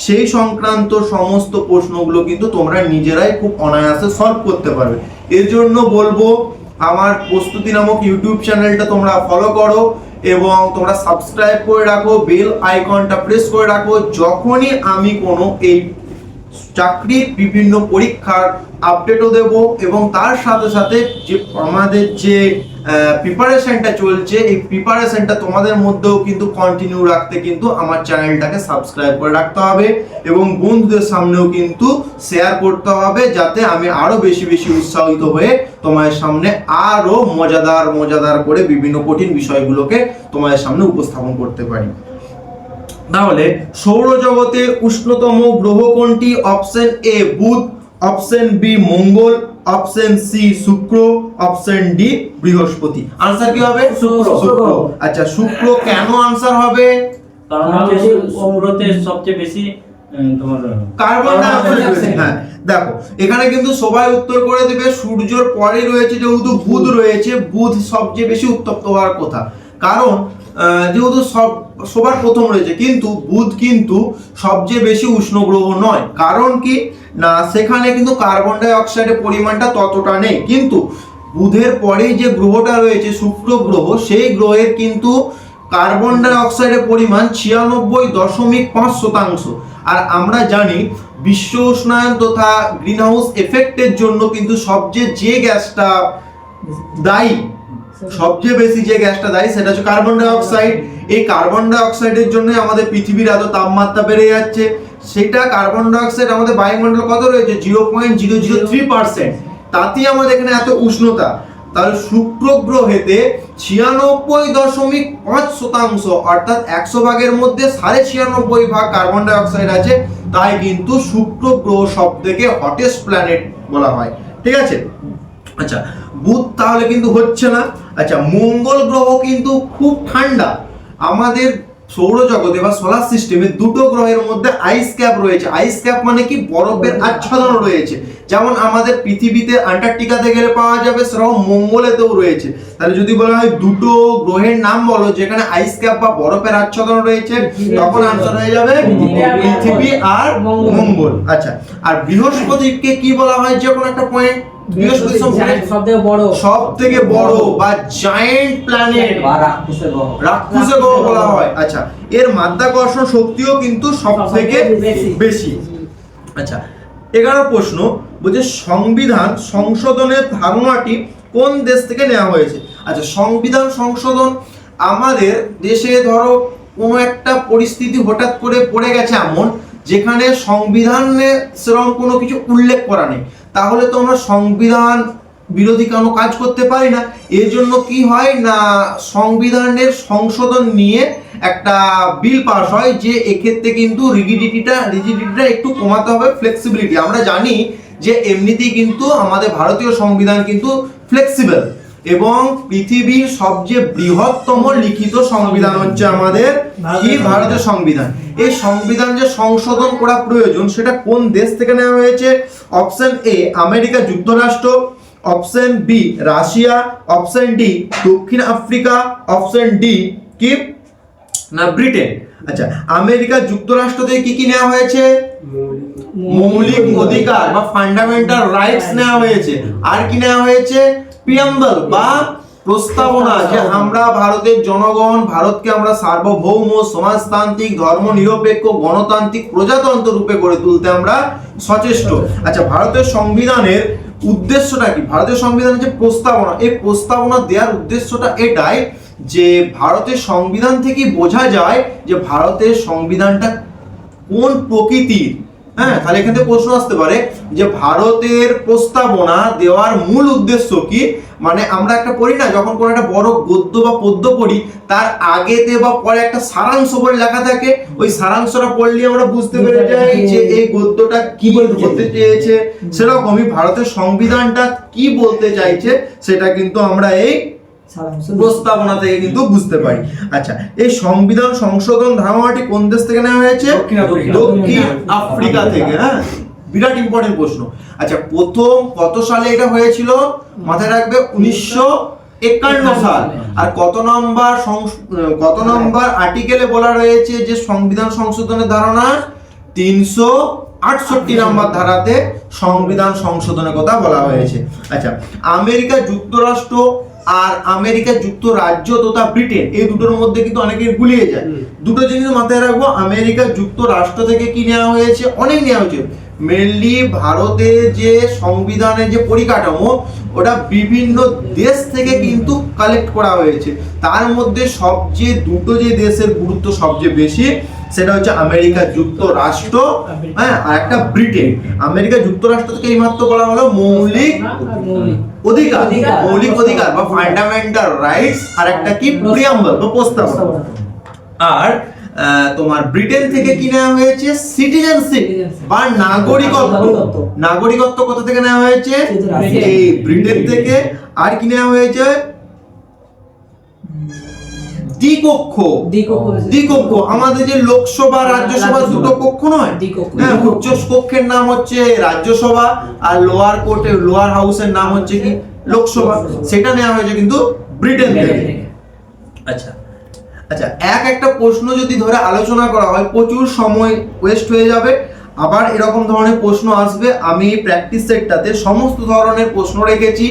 A: সেই সংক্রান্ত সমস্ত প্রশ্নগুলো কিন্তু তোমরা নিজেরাই খুব অনায়াসে সলভ করতে পারবে। এর জন্য বলবো আমার প্রস্তুতি নামক ইউটিউব চ্যানেলটা তোমরা ফলো করো এবং তোমরা সাবস্ক্রাইব করে রাখো, বেল আইকনটা প্রেস করে রাখো। যখনই আমি কোনো এই চাকরির বিভিন্ন পরীক্ষার আপডেটও দেব এবং তার সাথে সাথে যে আমাদের যে প্রিপারেশনটা চলছে এই প্রিপারেশনটা তোমাদের মধ্যেও কিন্তু কন্টিনিউ রাখতে কিন্তু আমার চ্যানেলটাকে সাবস্ক্রাইব করে রাখতে হবে এবং বন্ধুদের সামনেও কিন্তু শেয়ার করতে হবে, যাতে আমি আরো বেশি বেশি উৎসাহিত হয়ে তোমাদের সামনে আরো মজাদার করে বিভিন্ন কঠিন বিষয়গুলোকে তোমাদের সামনে উপস্থাপন করতে পারি। তাহলে সৌরজগতের উষ্ণতম গ্রহ কোনটি? অপশন এ বুধ, অপশন বি মঙ্গল, অপশন সি শুক্র, অপশন ডি বৃহস্পতি। আনসার কি হবে? শুক্র। আচ্ছা, শুক্র কেন আনসার হবে?
C: কারণ হচ্ছে শুক্রতে সবচেয়ে বেশি তোমার
A: কার্বন ডাইঅক্সাইড। হ্যাঁ দেখো, এখানে কিন্তু সবাই উত্তর করে দেবে সূর্যের পরে রয়েছে যেহেতু বুধ রয়েছে, বুধ সবচেয়ে বেশি উত্তপ্ত হওয়ার কথা। কারণ যেহেতু সবার প্রথম রয়েছে, কিন্তু বুধ কিন্তু সবচেয়ে বেশি উষ্ণ গ্রহ নয়। কারণ কি না, সেখানে কিন্তু কার্বন ডাই অক্সাইডের পরিমাণটা ততটা নেই। কিন্তু বুধের পরেই যে গ্রহটা রয়েছে শুক্র গ্রহ, সেই গ্রহের কিন্তু কার্বন ডাই অক্সাইডের পরিমাণ 96.5%। আর আমরা জানি বিশ্ব উষ্ণায়ন তথা গ্রিন হাউস এফেক্টের জন্য কিন্তু যে গ্যাসটা দায়ী, সবচেয়ে বেশি যে গ্যাসটা দায়ী সেটা হচ্ছে কার্বন ডাই অক্সাইড। এই কার্বন ডাই অক্সাইডের জন্য আমাদের পৃথিবীর এত তাপমাত্রা বেড়ে যাচ্ছে। সেটা কার্বন ডাই অক্সাইড আমাদের বায়ুমণ্ডলে কত রয়েছে? 0.003%। তাতেই আমাদের এখানে এত উষ্ণতা। তাহলে শুক্র গ্রহেতে 96.5% অর্থাৎ 100 ভাগের মধ্যে 96.5 ভাগ কার্বন ডাই অক্সাইড আছে। তাই কিন্তু শুক্র গ্রহ সব থেকে হটেস্ট প্ল্যানেট বলা হয়। ঠিক আছে, আচ্ছা বুধ তাহলে কিন্তু হচ্ছে না। আচ্ছা, মঙ্গল গ্রহ কিন্তু খুব ঠান্ডা। আমাদের সৌরজগতে বা সোলার সিস্টেমে দুটো গ্রহের মধ্যে আইস ক্যাপ রয়েছে। আইস ক্যাপ মানে কি? বরফের আচ্ছাদন রয়েছে। যেমন আমাদের পৃথিবীতে আন্টার্কটিকাতে গেলে পাওয়া যাবে, সেরকম মঙ্গলেতেও রয়েছে। তাহলে যদি বলা হয় দুটো গ্রহের নাম বলো যেখানে আইস ক্যাপ বা বরফের আচ্ছাদন রয়েছে, তখন আনসার হয়ে যাবে পৃথিবী আর মঙ্গল। আচ্ছা, আর বৃহস্পতিকে কি বলা হয়? যে কোনো একটা পয়েন্ট, বৃহস্পতি সবথেকে বড় বা জায়ান্ট প্ল্যানেট বা রাক্ষসের গ্রহ বলা হয়। আচ্ছা, এর মাধ্যাকর্ষণ শক্তিও কিন্তু সবথেকে বেশি। আচ্ছা, 11 প্রশ্ন বলছে সংবিধান সংশোধনের ধারণাটি কোন দেশ থেকে নেওয়া হয়েছে? আচ্ছা, সংবিধান সংশোধন আমাদের দেশে ধরো কোনো একটা পরিস্থিতি হঠাৎ করে পড়ে গেছে এমন, যেখানে সংবিধানে সেরকম কোনো কিছু উল্লেখ করা নেই, তাহলে তো আমরা সংবিধান বিরোধী কোনো কাজ করতে পারি না। এর জন্য কি হয় না, সংবিধানের সংশোধন নিয়ে একটা বিল পাস হয় যে এক্ষেত্রে কিন্তু রিজিডিটিটা একটু কমাতে হবে, ফ্লেক্সিবিলিটি। আমরা জানি যে এমনিতেই কিন্তু আমাদের ভারতীয় সংবিধান কিন্তু ফ্লেক্সিবল এবং পৃথিবীর সবচেয়ে বৃহত্তম লিখিত সংবিধান হচ্ছে আমাদের কি? ভারতের সংবিধান। এই সংবিধান যে সংশোধন করা প্রয়োজন সেটা কোন দেশ থেকে নেওয়া হয়েছে? অপশন এ আমেরিকা যুক্তরাষ্ট্র, option B Russia, option D দক্ষিণ আফ্রিকা, অপশন ডি কি না ব্রিটেন। আচ্ছা, আমেরিকা যুক্তরাষ্ট্র থেকে কি নেওয়া হয়েছে? মৌলিক অধিকার বা ফান্ডামেন্টাল রাইটস নেওয়া হয়েছে। আর কি নেওয়া হয়েছে? প্রিয়াম্বল বা প্রস্তাবনা, যে আমরা ভারতের জনগণ, ভারতকে আমরা সার্বভৌম সমাজতান্ত্রিক ধর্মনিরপেক্ষ গণতান্ত্রিক প্রজাতন্ত্র রূপে গড়ে তুলতে আমরা সচেষ্ট। আচ্ছা, ভারতের সংবিধানের উদ্দেশ্যটা কি? ভারতের সংবিধানের যে প্রস্তাবনা, এই প্রস্তাবনা দেওয়ার উদ্দেশ্যটা এটাই যে ভারতের সংবিধান থেকে বোঝা যায় যে ভারতের সংবিধানটা কোন প্রকৃতির, হ্যাঁ, তাহলে এখান থেকে প্রশ্ন আসতে পারে যে ভারতের প্রস্তাবনা দেওয়ার মূল উদ্দেশ্য কি। মানে আমরা একটা পড়ি না, যখন কোনো একটা বড় গদ্য বা পদ্য পড়ি, তার আগেতে বা পরে একটা সারাংশ বলে লেখা থাকে, ওই সারাংশটা পড়লে আমরা বুঝতে পেরে যাই যে এই গদ্যটা কি বলতে চেয়েছে। সেরকমই ভারতের সংবিধানটা কি বলতে চাইছে সেটা কিন্তু আমরা এই প্রস্তাবনা থেকে কিন্তু বুঝতে পারি। আচ্ছা, এই সংবিধান সংশোধন ধারণাটি কোন দেশ থেকে নেওয়া হয়েছে? দক্ষিণ আফ্রিকা থেকে। হ্যাঁ, বিরাট ইম্পর্টেন্ট প্রশ্ন। আচ্ছা, প্রথম কত সালে এটা হয়েছিল? মাথায় রাখবে 1951 সাল। আর কত নম্বর আর্টিকেলে বলা রয়েছে যে সংবিধান সংশোধনের ধারণা? 368 নম্বর ধারাতে সংবিধান সংশোধনের কথা বলা হয়েছে। আচ্ছা, আমেরিকা যুক্তরাষ্ট্র আর আমেরিকা যুক্তরাজ্য তথা ব্রিটেন, এই দুটোর মধ্যে কিন্তু অনেকে গুলিয়ে যায়। দুটো জিনিস মাথায় রাখবো, আমেরিকা যুক্তরাষ্ট্র থেকে কি নেওয়া হয়েছে? অনেক নেওয়া হয়েছে। মেনলি ভারতের যে সংবিধানের যে পরিকাঠামো, ওটা বিভিন্ন দেশ থেকে কিন্তু কালেক্ট করা হয়েছে। তার মধ্যে সবচেয়ে দুটো যে দেশের গুরুত্ব সবচেয়ে বেশি, সেটা হচ্ছে আমেরিকা যুক্তরাষ্ট্র, হ্যাঁ, আর একটা ব্রিটেন। আমেরিকা যুক্তরাষ্ট্র থেকে এইমাত্র বলা হলো মৌলিক অধিকার বা ফান্ডামেন্টাল রাইটস, আর একটা কি প্রিয়াম্বল বা প্রস্তাবনা। আর তোমার ব্রিটেন থেকে কি নেওয়া হয়েছে? সিটিজেনশিপ বা নাগরিকত্ব কোথা থেকে নেওয়া হয়েছে? এই ব্রিটেন থেকে। আর কি নেওয়া হয়েছে? দ্বিকক্ষ। আমাদের যে লোকসভা রাজ্যসভা দুটো কক্ষ নয়, হ্যাঁ, উচ্চ কক্ষের নাম হচ্ছে রাজ্যসভা, আর লোয়ার হাউসের নাম হচ্ছে কি লোকসভা। সেটা নেওয়া হয়েছে কিন্তু ব্রিটেন থেকে। আচ্ছা, একটা প্রশ্ন যদি ধরে আলোচনা করা হয়, প্রচুর সময় ওয়েস্ট হয়ে যাবে। আবার এরকম ধরনের প্রশ্ন আসবে। আমি প্র্যাকটিস সেটটাতে সমস্ত ধরনের প্রশ্ন রেখেছি,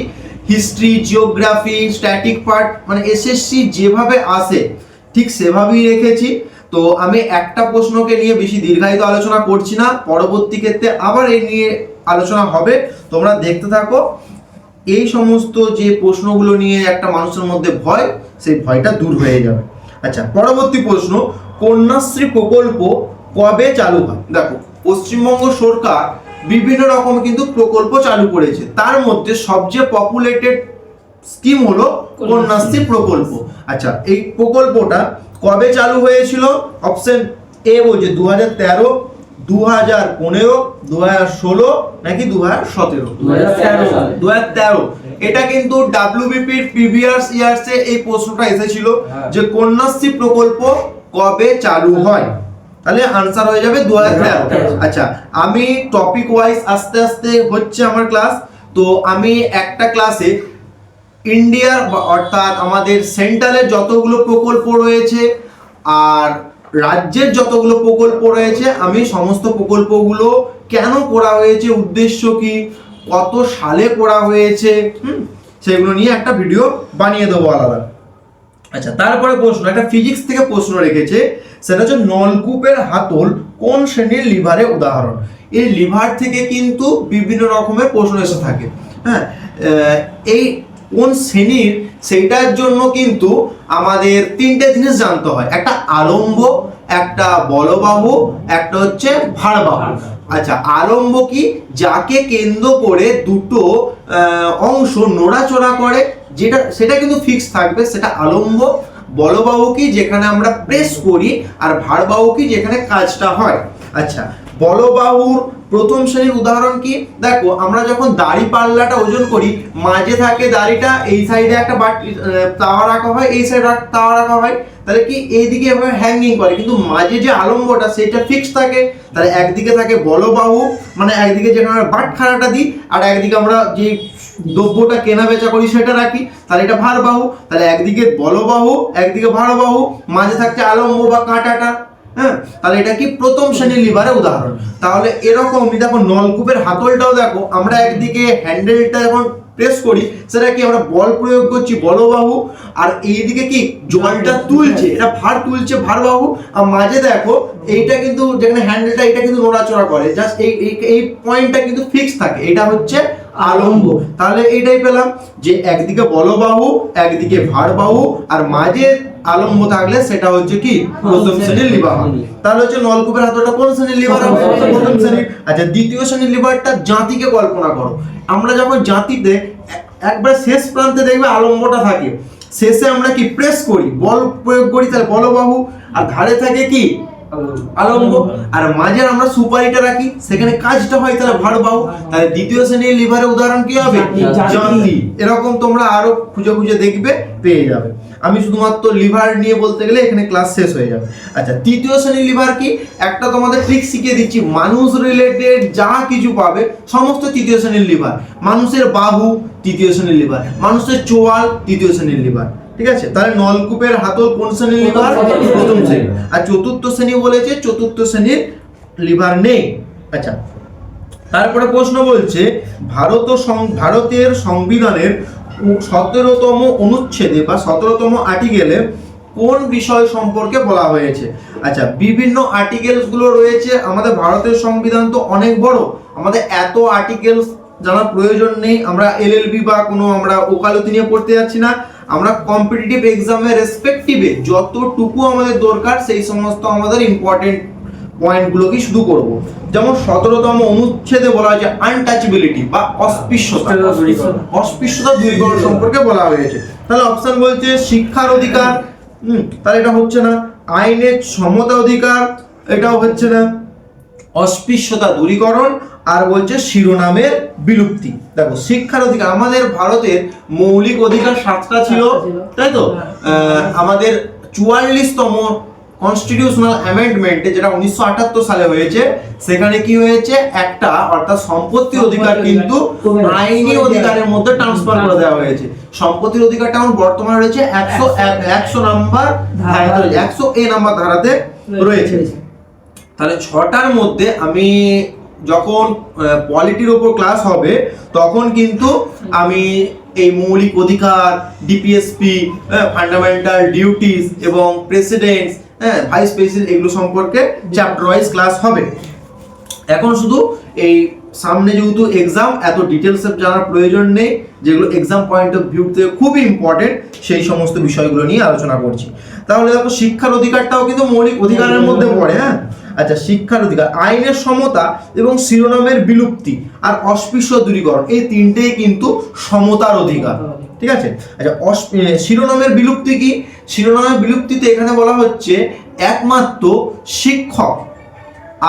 A: হিস্ট্রি, জিওগ্রাফি, স্ট্যাটিক পার্ট, মানে এসএসসি যেভাবে আসে ঠিক সেভাবেই রেখেছি। তো আমি একটা প্রশ্নকে নিয়ে বেশি দীর্ঘায়িত আলোচনা করছি না, পরবর্তী ক্ষেত্রে আবার এই নিয়ে আলোচনা হবে, তোমরা দেখতে থাকো। এই সমস্ত যে প্রশ্নগুলো নিয়ে একটা মানুষের মধ্যে ভয়, সেই ভয়টা দূর হয়ে যাবে। আচ্ছা, পরবর্তী প্রশ্ন, কন্যাশ্রী প্রকল্প কবে চালু হয়? দেখো, পশ্চিমবঙ্গ সরকার বিভিন্ন রকম কিন্তু প্রকল্প চালু করেছে, তার মধ্যে সবচেয়ে পপুলেটেড স্কিম হলো কন্যাশ্রী প্রকল্প। আচ্ছা, এই প্রকল্পটা কবে চালু হয়েছিল? অপশন এ বলছে 2013, 2015, 2016 নাকি 2017? 2013। এটা কিন্তু ডাব্লিউবিপির প্রিভিয়াস ইয়ার্সে এই প্রশ্নটা এসেছিল যে কন্যাশ্রী প্রকল্প কবে চালু হয়। তাহলে আনসার হয়ে যাবে 2013। আচ্ছা, আমি টপিক ওয়াইজ আস্তে আস্তে হচ্ছে আমার ক্লাস। তো আমি একটা ক্লাসে ইন্ডিয়ার অর্থাৎ আমাদের সেন্ট্রালের যতগুলো প্রকল্প রয়েছে আর রাজ্যের যতগুলো প্রকল্প রয়েছে, আমি সমস্ত প্রকল্পগুলো কেন করা হয়েছে, উদ্দেশ্য কি, কত সালে করা হয়েছে, সেগুলো নিয়ে একটা ভিডিও বানিয়ে দেবো আলাদা। আচ্ছা, তারপরে প্রশ্ন, একটা ফিজিক্স থেকে প্রশ্ন রেখেছে, সেটা হচ্ছে নলকূপের হাতল কোন শ্রেণীর লিভারের উদাহরণ? এই লিভার থেকে কিন্তু বিভিন্ন রকমের প্রশ্ন এসে থাকে। হ্যাঁ, এই কোন শ্রেণীর, সেইটার জন্য কিন্তু আমাদের তিনটে জিনিস জানতে হয়, একটা আলম্ব, একটা বলবাহু, একটা হচ্ছে ভারবাহু। আচ্ছা, আলম্ব কি? যাকে কেন্দ্র করে দুটো অংশ নড়াচড়া করে, সেটা কিন্তু ফিক্স থাকবে, সেটা আলম্ব। বলবাহু কি? যেখানে আমরা প্রেস করি। আর ভারবাহু কি? যেখানে কাজটা হয়। আচ্ছা, বলবাহুর প্রথম শ্রেণীর উদাহরণ কি? দেখো, আমরা যখন দাড়ি পাল্লাটা ওজন করি, মাঝে থাকে দাড়িটা, এই সাইডে একটা তাওয়া রাখা হয়, এই সাইডে তাওয়া রাখা হয়, তাহলে কি এইদিকে এভাবে হ্যাঙ্গিং করে, কিন্তু মাঝে যে আলম্বটা সেটা ফিক্স থাকে। তাহলে একদিকে থাকে বলবাহু, মানে একদিকে যেখানে আমরা বাটখারাটা দিই, আর একদিকে আমরা যে দ্রব্যটা কেনা বেচা করি সেটা রাখি, তাহলে এটা ভারবাহু। তাহলে একদিকে বলবাহু, একদিকে ভারবাহু, মাঝে থাকছে আলম্ব বা কাঁটাটা। হ্যাঁ, তাহলে এটা কি প্রথম শ্রেণীর লিভারের উদাহরণ। তাহলে এরকমই দেখো, নলকূপের হাতলটাও দেখো, আমরা একদিকে হ্যান্ডেলটা যখন প্রেস করি, সেটা কি আমরা বল প্রয়োগ করছি, বলবাহু, আর এইদিকে কি জলটা তুলছে, এটা ভার তুলছে, ভারবাহু। আর মাঝে দেখো এইটা কিন্তু যেখানে হ্যান্ডেলটা, এটা কিন্তু নড়াচড়া করে, জাস্ট এই পয়েন্টটা কিন্তু ফিক্স থাকে, এটা হচ্ছে আলম্ব। তাহলে এইটাই পেলাম যে একদিকে বলবাহু, একদিকে ভারবাহু, আর মাঝে আলম্ব থাকলে সেটা হচ্ছে কি প্রথম শ্রেণীর লিভার হবে। তাহলে হচ্ছে নলকূপের হাতলটা কোন শ্রেণীর লিভার হবে? প্রথম শ্রেণীর। আচ্ছা দ্বিতীয় শ্রেণীর লিভারটা জাতিকে কল্পনা করো। আমরা যখন জাতিতে একবার শেষ প্রান্তে দেখবে আলম্বটা থাকে, শেষে আমরা কি প্রেস করি, বল প্রয়োগ করি, তাহলে বলবাহু, আর ধারে থাকে কি আলম্ব, আর মাঝে আমরা সুপারিটা রাখি, সেখানে কাজটা হয় তাহলে ভারবাহু। তাহলে দ্বিতীয় শ্রেণীর লিভারের উদাহরণ কি হবে? জাতি। এরকম তোমরা আরো খুঁজে খুঁজে দেখবে, পেয়ে যাবে। আমি শুধুমাত্র লিভার নিয়ে বলতে গেলে এখানে ক্লাস শেষ হয়ে যাবে। আচ্ছা তৃতীয় শ্রেণীর লিভার কি? একটা তোমাদের ট্রিক শিখিয়ে দিচ্ছি, মানুষ রিলেটেড যা কিছু পাবে সমস্ত তৃতীয় শ্রেণীর লিভার। মানুষের বাহু তৃতীয় শ্রেণীর লিভার, মানুষের চোয়াল তৃতীয় শ্রেণীর লিভার। ঠিক আছে, তাহলে নলকূপের হাতল কোন শ্রেণীর লিভার? প্রথম শ্রেণী। আর চতুর্থ শ্রেণী বলেছে, চতুর্থ শ্রেণীর লিভার নেই। আচ্ছা তারপরে প্রশ্ন বলছে ভারতের সংবিধানের 17তম অনুচ্ছেদে বা 17তম আর্টিকেলে কোন বিষয় সম্পর্কে বলা হয়েছে? আচ্ছা বিভিন্ন আর্টিকেলস গুলো রয়েছে। আমাদের ভারতের সংবিধান তো অনেক বড়, আমাদের এত আর্টিকেলস জানার প্রয়োজন নেই। আমরা এলএলবি বা কোনো আমরা ওকালতি নিয়ে পড়তে যাচ্ছি না। আমরা কম্পিটিটিভ এক্সামের রেসপেক্টিভে যতটুকু আমাদের দরকার সেই সমস্ত আমাদের ইম্পর্টেন্ট পয়েন্টগুলোকে শুধু করব। যেমন 17তম অনুচ্ছেদে বলা হয়েছে আনটাচেবিলিটি বা অস্পৃশ্যতা দূরীকরণ সম্পর্কে বলা হয়েছে। তাহলে অপশন বলছে শিক্ষার অধিকার, তাহলে এটা হচ্ছে না। আইনের সমতা অধিকার, এটাও হচ্ছে না। অস্পৃশ্যতা দূরীকরণ, আর বলছে শিরোনামের বিলুপ্তি। দেখো শিক্ষার অধিকার, আমাদের ভারতের মৌলিক অধিকার 7টা ছিল, তাই তো? আমাদের 44তম কনস্টিটিউশনাল অ্যামেন্ডমেন্টে যেটা 1978 সালে হয়েছে, সেখানে কি হয়েছে, একটা অর্থাৎ সম্পত্তির অধিকার কিন্তু আইনি অধিকারের মধ্যে ট্রান্সফার করে দেওয়া হয়েছে। সম্পত্তির অধিকারটা এখন বর্তমানে রয়েছে 100 নাম্বার 100A নাম্বার ধারাতে রয়েছে। তাহলে 6টার মধ্যে আমি যখন পলিটির উপর ক্লাস হবে তখন কিন্তু আমি এই মৌলিক অধিকার, ডিপিএসপি, ফান্ডামেন্টাল ডিউটিস এবং প্রেসিডেন্টস, ভাইস প্রেসিডেন্ট, এগুলো সম্পর্কে চ্যাপ্টার ওয়াইজ ক্লাস হবে। এখন শুধু এই সামনে যেহেতু এক্সাম, এত ডিটেলসে জানার প্রয়োজন নেই। যেগুলো এক্সাম পয়েন্ট অফ ভিউ থেকে খুবই ইম্পর্টেন্ট সেই সমস্ত বিষয়গুলো নিয়ে আলোচনা করছি। তাহলে দেখো শিক্ষার অধিকারটাও কিন্তু মৌলিক অধিকারের মধ্যে পড়ে। হ্যাঁ আচ্ছা শিক্ষার অধিকার, আইনের সমতা এবং শিরোনামের বিলুপ্তি আর অস্পৃশ্য দূরীকরণ, এই তিনটেই কিন্তু সমতার অধিকার। ঠিক আছে। আচ্ছা শিরোনামের বিলুপ্তি কি? শিরোনামের বিলুপ্তিতে এখানে বলা হচ্ছে একমাত্র শিক্ষক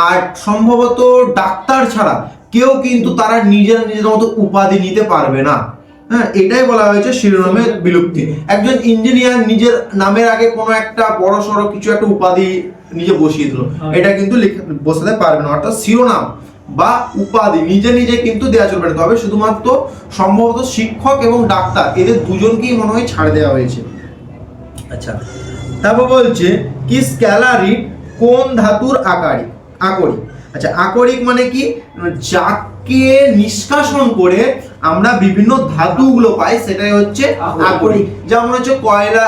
A: আর সম্ভবত ডাক্তার ছাড়া কেউ কিন্তু তারা নিজের মতো উপাধি নিতে পারবে না। হ্যাঁ এটাই বলা হয়েছে শিরোনামের বিলুপ্তি। একজন ইঞ্জিনিয়ার নিজের নামের আগে কোনো একটা বড় সড়ো কিছু একটা উপাধি নিজে বসিয়ে দিল, এটা কিন্তু বসাতে পারবে না। অর্থাৎ শিরোনাম বা উপাধি নিজে নিজে কিন্তু দেওয়া চলবে না, তবে শুধুমাত্র সম্ভবত শিক্ষক এবং ডাক্তার এদের দুজনকেই মনে হয় ছাড় দেওয়া হয়েছে। আচ্ছা তারপর বলছে কি স্ক্যালারিড কোন ধাতুর আকরিক? আচ্ছা আকরিক মানে কি? যাকে নিষ্কাশন করে আমরা বিভিন্ন ধাতুগুলো পাই সেটাই হচ্ছে আকরিক। যেমন হচ্ছে কয়লা,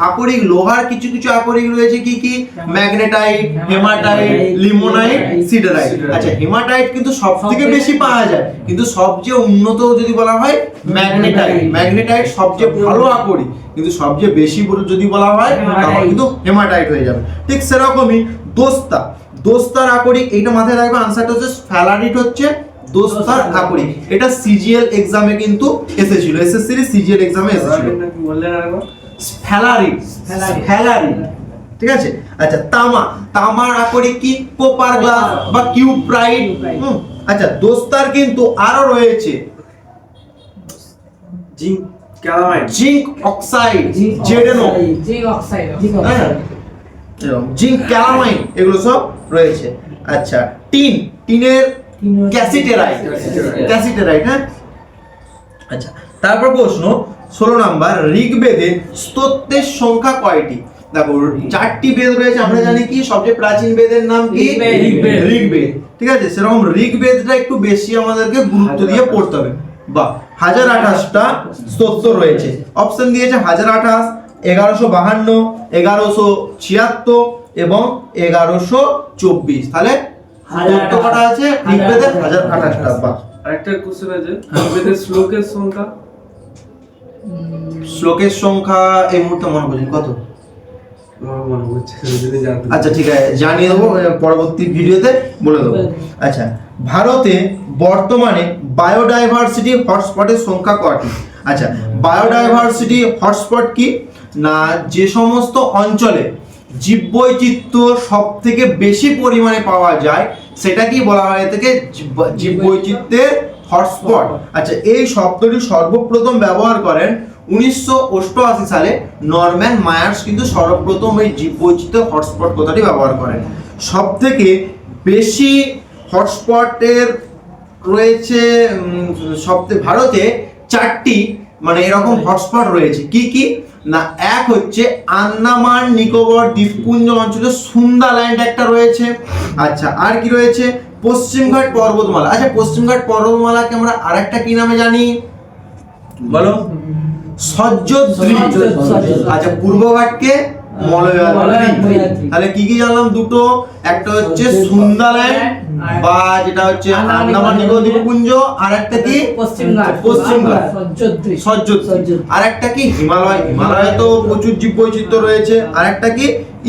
A: আকরিক লোহার কিছু কিছু আকরিক রয়েছে কি কি? Magnetite, hematite, limonite, siderite. আচ্ছা হেমাটাইট কিন্তু সবথেকে বেশি পাওয়া যায়, কিন্তু সবচেয়ে উন্নত যদি বলা হয় ম্যাগনেটাইট সবচেয়ে ভালো আকরিক, কিন্তু সবচেয়ে বেশি যদি বলা হয় তখন কিন্তু হেমাটাইট হয়ে যাবে। ঠিক সেরকমই দোস্তার আকরিক, এইটা মাথায় রাখবে। আনসারটা হচ্ছে স্ফ্যালারিট, হচ্ছে দোস্তার আকরিক। এটা সিজিএল এক্সামে কিন্তু এসেছিল, এসএসসি এর সিজিএল এক্সামে এসেছিল। স্ফ্যালারিট। ঠিক আছে। আচ্ছা তামার আকরিক কি? কোপার গ্লাস বা কিউপ্রাইট। আচ্ছা দোস্তার কিন্তু আরো রয়েছে জিঙ্ক অক্সাইড, জেডেনও, জিঙ্ক ক্যালামাইন, এগুলো সব রয়েছে। আচ্ছা টিনের ক্যাসিটেরাইট। হ্যাঁ আচ্ছা তারপর প্রশ্ন 16 নাম্বার, ঋগ্বেদে স্তোত্রের সংখ্যা কয়টি? দেখো 4টি বেদ রয়েছে, আমরা জানি কি সবচেয়ে প্রাচীন বেদের নাম কি? ঋগ্বেদ। ঠিক আছে, সেরকম ঋগ্বেদটা একটু বেশি আমাদেরকে গুরুত্ব দিয়ে পড়তে হবে। বা 1028টা স্তোত্র রয়েছে। অপশন দিয়েছে 1028, 1152, 1176 এবং 1124। তাহলে কতটা আছে ঋগ্বেদে? 1028টা। বা
D: আরেকটা কোশ্চেন আছে, ঋগ্বেদের শ্লোকের সংখ্যা
A: এই মুহূর্তে মনে করছেন কত?
D: আমার মনে হচ্ছে যদি জানতে
A: আচ্ছা ঠিক আছে, জানিয়ে দেবো পরবর্তী ভিডিওতে বলে দেবো। আচ্ছা, ভারতে বর্তমানে বায়োডাইভার্সিটি হটস্পটের সংখ্যা কয়টি? আচ্ছা, বায়োডাইভার্সিটি হটস্পট কি না, যে সমস্ত অঞ্চলে জীববৈচিত্র্য সব থেকে বেশি পরিমাণে পাওয়া যায় সেটা কি বলা হয় থেকে জীববৈচিত্র্যের হটস্পট। আচ্ছা, এই শব্দটি সর্বপ্রথম ব্যবহার করেন 1988 সালে নরম্যান মায়ার্স কিন্তু সর্বপ্রথম এই জীববৈচিত্র্য হটস্পট কথাটি ব্যবহার করেন। সব থেকে বেশি হটস্পটের রয়েছে ভারতে 4টি মানে এরকম হটস্পট রয়েছে। কি কি না, এক হচ্ছে আন্দামান নিকোবর দ্বীপপুঞ্জ অঞ্চলে সুন্দাল্যান্ড একটা রয়েছে। আচ্ছা, আর কি রয়েছে? পশ্চিমঘাট পর্বতমালা। আচ্ছা, পশ্চিমঘাট পর্বতমালাকে আমরা আরেকটা কি নামে জানি বলো? সহ্যদ্রী। আচ্ছা, পূর্বঘাটকে মলয়াদ্রি। তাহলে কি কি জানলাম? দুটো, একটা হচ্ছে সুন্দাল্যান্ড বা যেটা হচ্ছে আন্দামান নিকোবর দ্বীপপুঞ্জ, আর একটা কি পশ্চিমঘাট সহ্যদ্রী, আর একটা কি হিমালয়। হিমালয়ে তো প্রচুর জীববৈচিত্র্য রয়েছে। আর একটা কি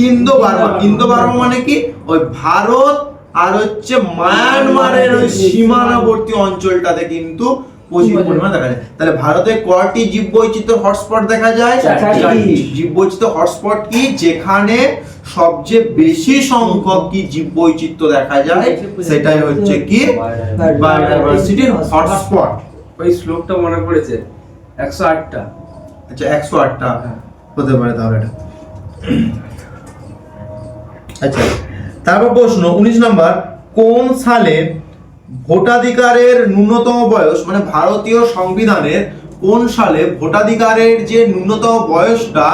A: ইন্দো বার্মা। ইন্দো বার্মা মানে কি ওই ভারত আর হচ্ছে মায়ানমারের ওই সীমানাবর্তী অঞ্চলটাতে কিন্তু প্রচুর পরিমাণে দেখা যায়। তাহলে ভারতে কয়টি জীববৈচিত্র্য হটস্পট দেখা যায়? 4টি। জীববৈচিত্র্য হটস্পট কি যেখানে সবচেয়ে বেশি সংখ্যক কি জীববৈচিত্র্য দেখা যায় সেটাই হচ্ছে কি বায়োডাইভার্সিটি হটস্পট।
D: ওই শ্লোকটা মনে পড়েছে 108টা।
A: আচ্ছা, 108টা হতে পারে তাহলে এটা। আচ্ছা, তারপর প্রশ্ন 19 নম্বর, কোন সালে ভোটাধিকারের ন্যূনতম বয়স মানে ভারতীয় সংবিধানের কোন সালে ভোটাধিকারের যে ন্যূনতম বয়সটা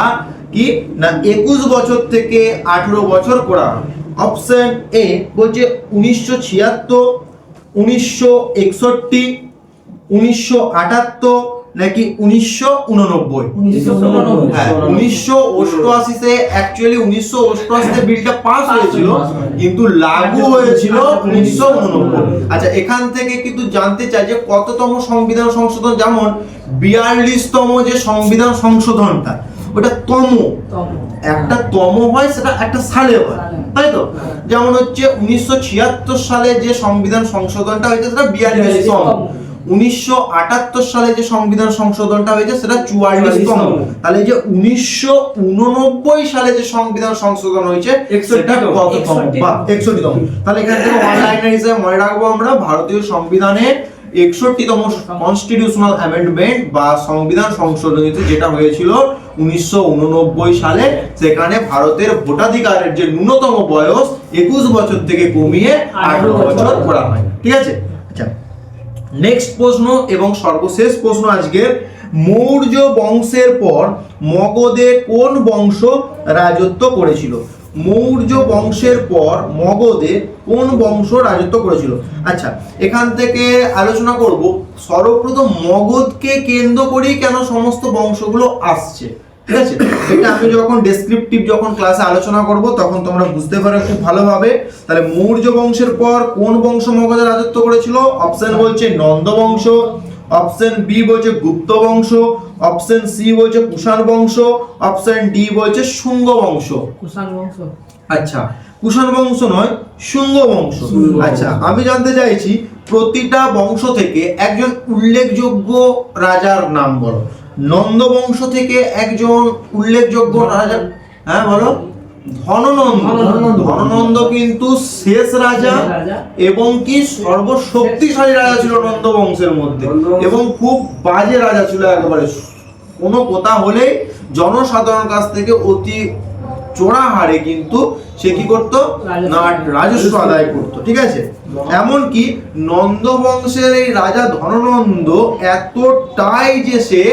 A: কি না 21 বছর থেকে 18 বছর করা হয়? অপশন এ বলছে 1976, 1961, 1978 নাকি 1989। হ্যাঁ, 1988 তে অ্যাকচুয়ালি 1988 তে বিলটা পাস হয়েছিল কিন্তু লাগু হয়েছিল 1989। আচ্ছা, এখান থেকে কিন্তু জানতে চাই যে কততম সংবিধান সংশোধন, যেমন 42তম যে সংবিধান সংশোধনটা ওটা একটা তম হয়, সেটা একটা সালে হয়, তাই তো? যেমন হচ্ছে 1976 সালে যে সংবিধান সংশোধনটা হয়েছে সেটা 42তম, 1978 সালে যে সংবিধান সংশোধনটা হয়েছে সেটা 44তম। তাহলে যে 1989 সালে যে সংবিধান সংশোধন হয়েছে সেটা কততম বা 61তম। তাহলে এখান থেকে অনলাইনে হিসেবে মনে রাখবো আমরা ভারতীয় সংবিধানের 61তম কনস্টিটিউশনাল অ্যামেন্ডমেন্ট বা সংবিধান সংশোধন যেটা হয়েছিল 1989 সালে। সেখানে ভারতের ভোটাধিকারের যে ন্যূনতম বয়স 21 বছর থেকে কমিয়ে 18 বছর করা হয়। ঠিক আছে? আচ্ছা, নেক্সট প্রশ্ন এবং সর্বশেষ প্রশ্ন আজকের, মৌর্য বংশের পর মগধে কোন বংশ রাজত্ব করেছিল? মৌর্য বংশের পর মগধে কোন বংশ রাজত্ব করেছিল? আচ্ছা, এখান থেকে আলোচনা করব সর্বপ্রথম মগধকে কেন্দ্র করেই কেন সমস্ত বংশগুলো আসছে। ঠিক আছে, এটা আমি যখন ডেসক্রিপটিভ যখন ক্লাসে আলোচনা করব তখন তোমরা বুঝতে পারো খুব ভালোভাবে। তাহলে মৌর্য বংশের পর কোন বংশ মগধে রাজত্ব করেছিল? অপশন বলছে নন্দ বংশ, অপশন বি বলছে গুপ্ত বংশ, অপশন সি বলছে কুষাণ বংশ, অপশন ডি বলছে শুঙ্গ বংশ। আচ্ছা, কুষাণ বংশ নয়, শুঙ্গ বংশ। আচ্ছা, আমি জানতে চাইছি প্রতিটা বংশ থেকে একজন উল্লেখযোগ্য রাজার নাম বলো। নন্দ বংশ থেকে একজন উল্লেখযোগ্য রাজা, হ্যাঁ বলো। ধননন্দ কিন্তু শেষ রাজা এবং কি সর্বশক্তিশালী রাজা ছিল নন্দ বংশের মধ্যে, এবং খুব বাজে রাজা ছিল একেবারে। কোনো কথা হলে জনসাধারণের কাছ থেকে অতি চোরা হারে কিন্তু সে কি করতো না রাজস্ব আদায় করতো। ঠিক আছে, এমনকি নন্দ বংশের এই রাজা ধননন্দ এতটাই যে সে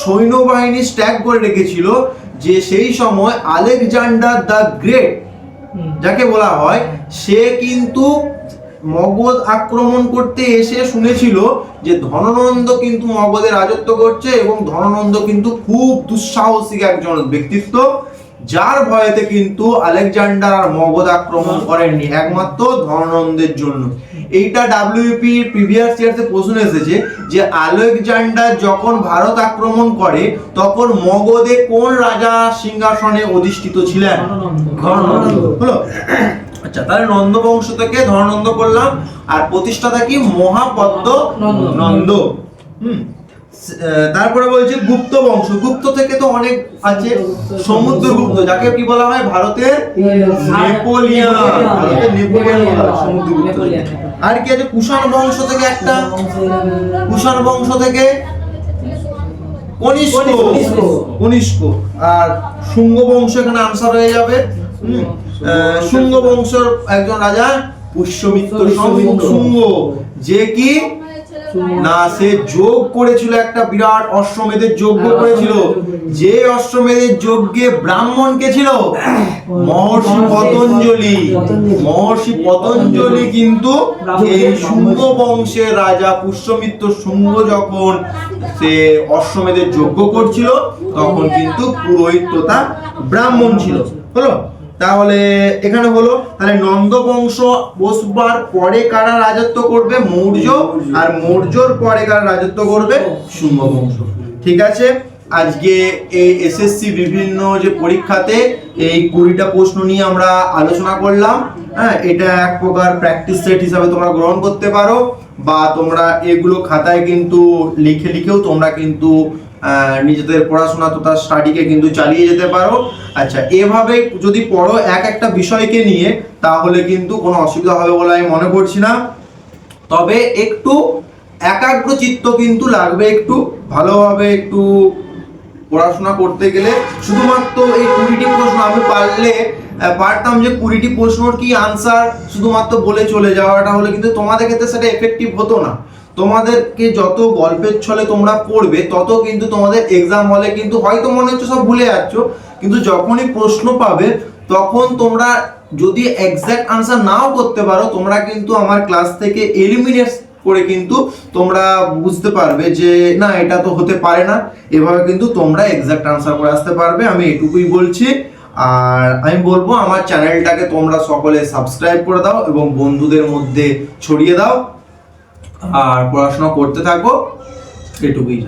A: সৈন্যবাহিনী স্ট্যাক করে রেখেছিল যে সেই সময় আলেকজান্ডার দ্য গ্রেট যাকে বলা হয় সে কিন্তু মগধ আক্রমণ করতে এসে শুনেছিল যে ধননন্দ কিন্তু মগধে রাজত্ব করছে এবং ধননন্দ কিন্তু খুব দুঃসাহসিক একজন ব্যক্তিত্ব, যার ভয়েতে কিন্তু আলেকজান্ডার আর মগধ আক্রমণ করেননি, একমাত্র ধর্মনন্দের জন্য। এইটা ডাব্লিউপি প্রিভিয়াস ইয়ার্সে প্রশ্ন এসেছে যে আলেকজান্ডার যখন ভারত আক্রমণ করে তখন মগধে কোন রাজা সিংহাসনে অধিষ্ঠিত ছিলেন? ধর্মনন্দ। হলো? আচ্ছা, তাহলে নন্দ বংশ থেকে ধর্মনন্দ করলাম, আর প্রতিষ্ঠাতা কি? মহাপদ্ম নন্দ। তারপরে বলছে গুপ্ত বংশ। গুপ্ত থেকে তো অনেক আছে, সমুদ্রগুপ্ত, যাকে কি বলা হয়? ভারতের নেপোলিয়ন। ভারতের নেপোলিয়ন বলা হয় সমুদ্রগুপ্ত। আর কি আছে? কুষাণ বংশ থেকে একটা, কুষাণ বংশ থেকে কনিষ্ক। আর শুঙ্গ বংশ এখানে আনসার হয়ে যাবে। শুঙ্গ বংশের একজন রাজা পুষ্যমিত্র শুঙ্গ, যে কি না সে যোগ করেছিল, একটা বিরাট অশ্বমেধের যজ্ঞ করেছিল। যে অশ্বমেধের যজ্ঞে ব্রাহ্মণ কে ছিল? মহর্ষি পতঞ্জলি। মহর্ষি পতঞ্জলি কিন্তু এই শুঙ্গ বংশের রাজা পুষ্যমিত্র শুঙ্গ যখন সে অশ্বমেধের যজ্ঞ করছিল তখন কিন্তু পুরোহিতটা ব্রাহ্মণ ছিল। হলো? তাহলে এখানে হলো, তাহলে নন্দ বংশ বসবার পরে কারা রাজত্ব করবে? মৌর্য। আর মৌর্যর পরে কারা রাজত্ব করবে? শুঙ্গ বংশ। ঠিক আছে, আজকে এই এসএসসি বিভিন্ন যে পরীক্ষাতে এই 20টা প্রশ্ন নিয়ে আমরা আলোচনা করলাম। হ্যাঁ, এটা এক প্রকার প্র্যাকটিস সেট হিসাবে তোমরা গ্রহণ করতে পারো, বা তোমরা এগুলো খাতায় কিন্তু লিখেও তোমরা কিন্তু নিজেদের পড়াশোনা তথা স্টাডিকে কিন্তু চালিয়ে যেতে পারো। আচ্ছা, এভাবে যদি পড়ো একটা বিষয়কে নিয়ে, তাহলে কিন্তু কোনো অসুবিধা হবে বলে আমি মনে করছি না। তবে একটু একাগ্র চিত্ত কিন্তু লাগবে, একটু ভালোভাবে একটু পড়াশোনা করতে গেলে। শুধুমাত্র এই 20টি প্রশ্ন আমি পারতাম যে 20টি প্রশ্নর কি আনসার শুধুমাত্র বলে চলে যাওয়াটা হলে কিন্তু তোমাদের ক্ষেত্রে সেটা এফেক্টিভ হতো না। তোমাদেরকে যত গল্পের ছলে তোমরা পড়বে তত কিন্তু তোমাদের এক্সাম হলে কিন্তু হয়তো মনে হচ্ছে সব ভুলে যাচ্ছ, কিন্তু যখনই প্রশ্ন পাবে তখন তোমরা যদি এক্সাক্ট আনসার নাও করতে পারো, তোমরা কিন্তু আমার ক্লাস থেকে এলিমিনেট করে কিন্তু তোমরা বুঝতে পারবে যে না, এটা তো হতে পারে না। এভাবে কিন্তু তোমরা এক্সাক্ট আনসার করে আসতে পারবে, আমি এটুকুই বলছি। আর আমি বলবো আমার চ্যানেলটাকে তোমরা সকলে সাবস্ক্রাইব করে দাও এবং বন্ধুদের মধ্যে ছড়িয়ে দাও, আর পড়াশোনা করতে থাকো, এটুকুই।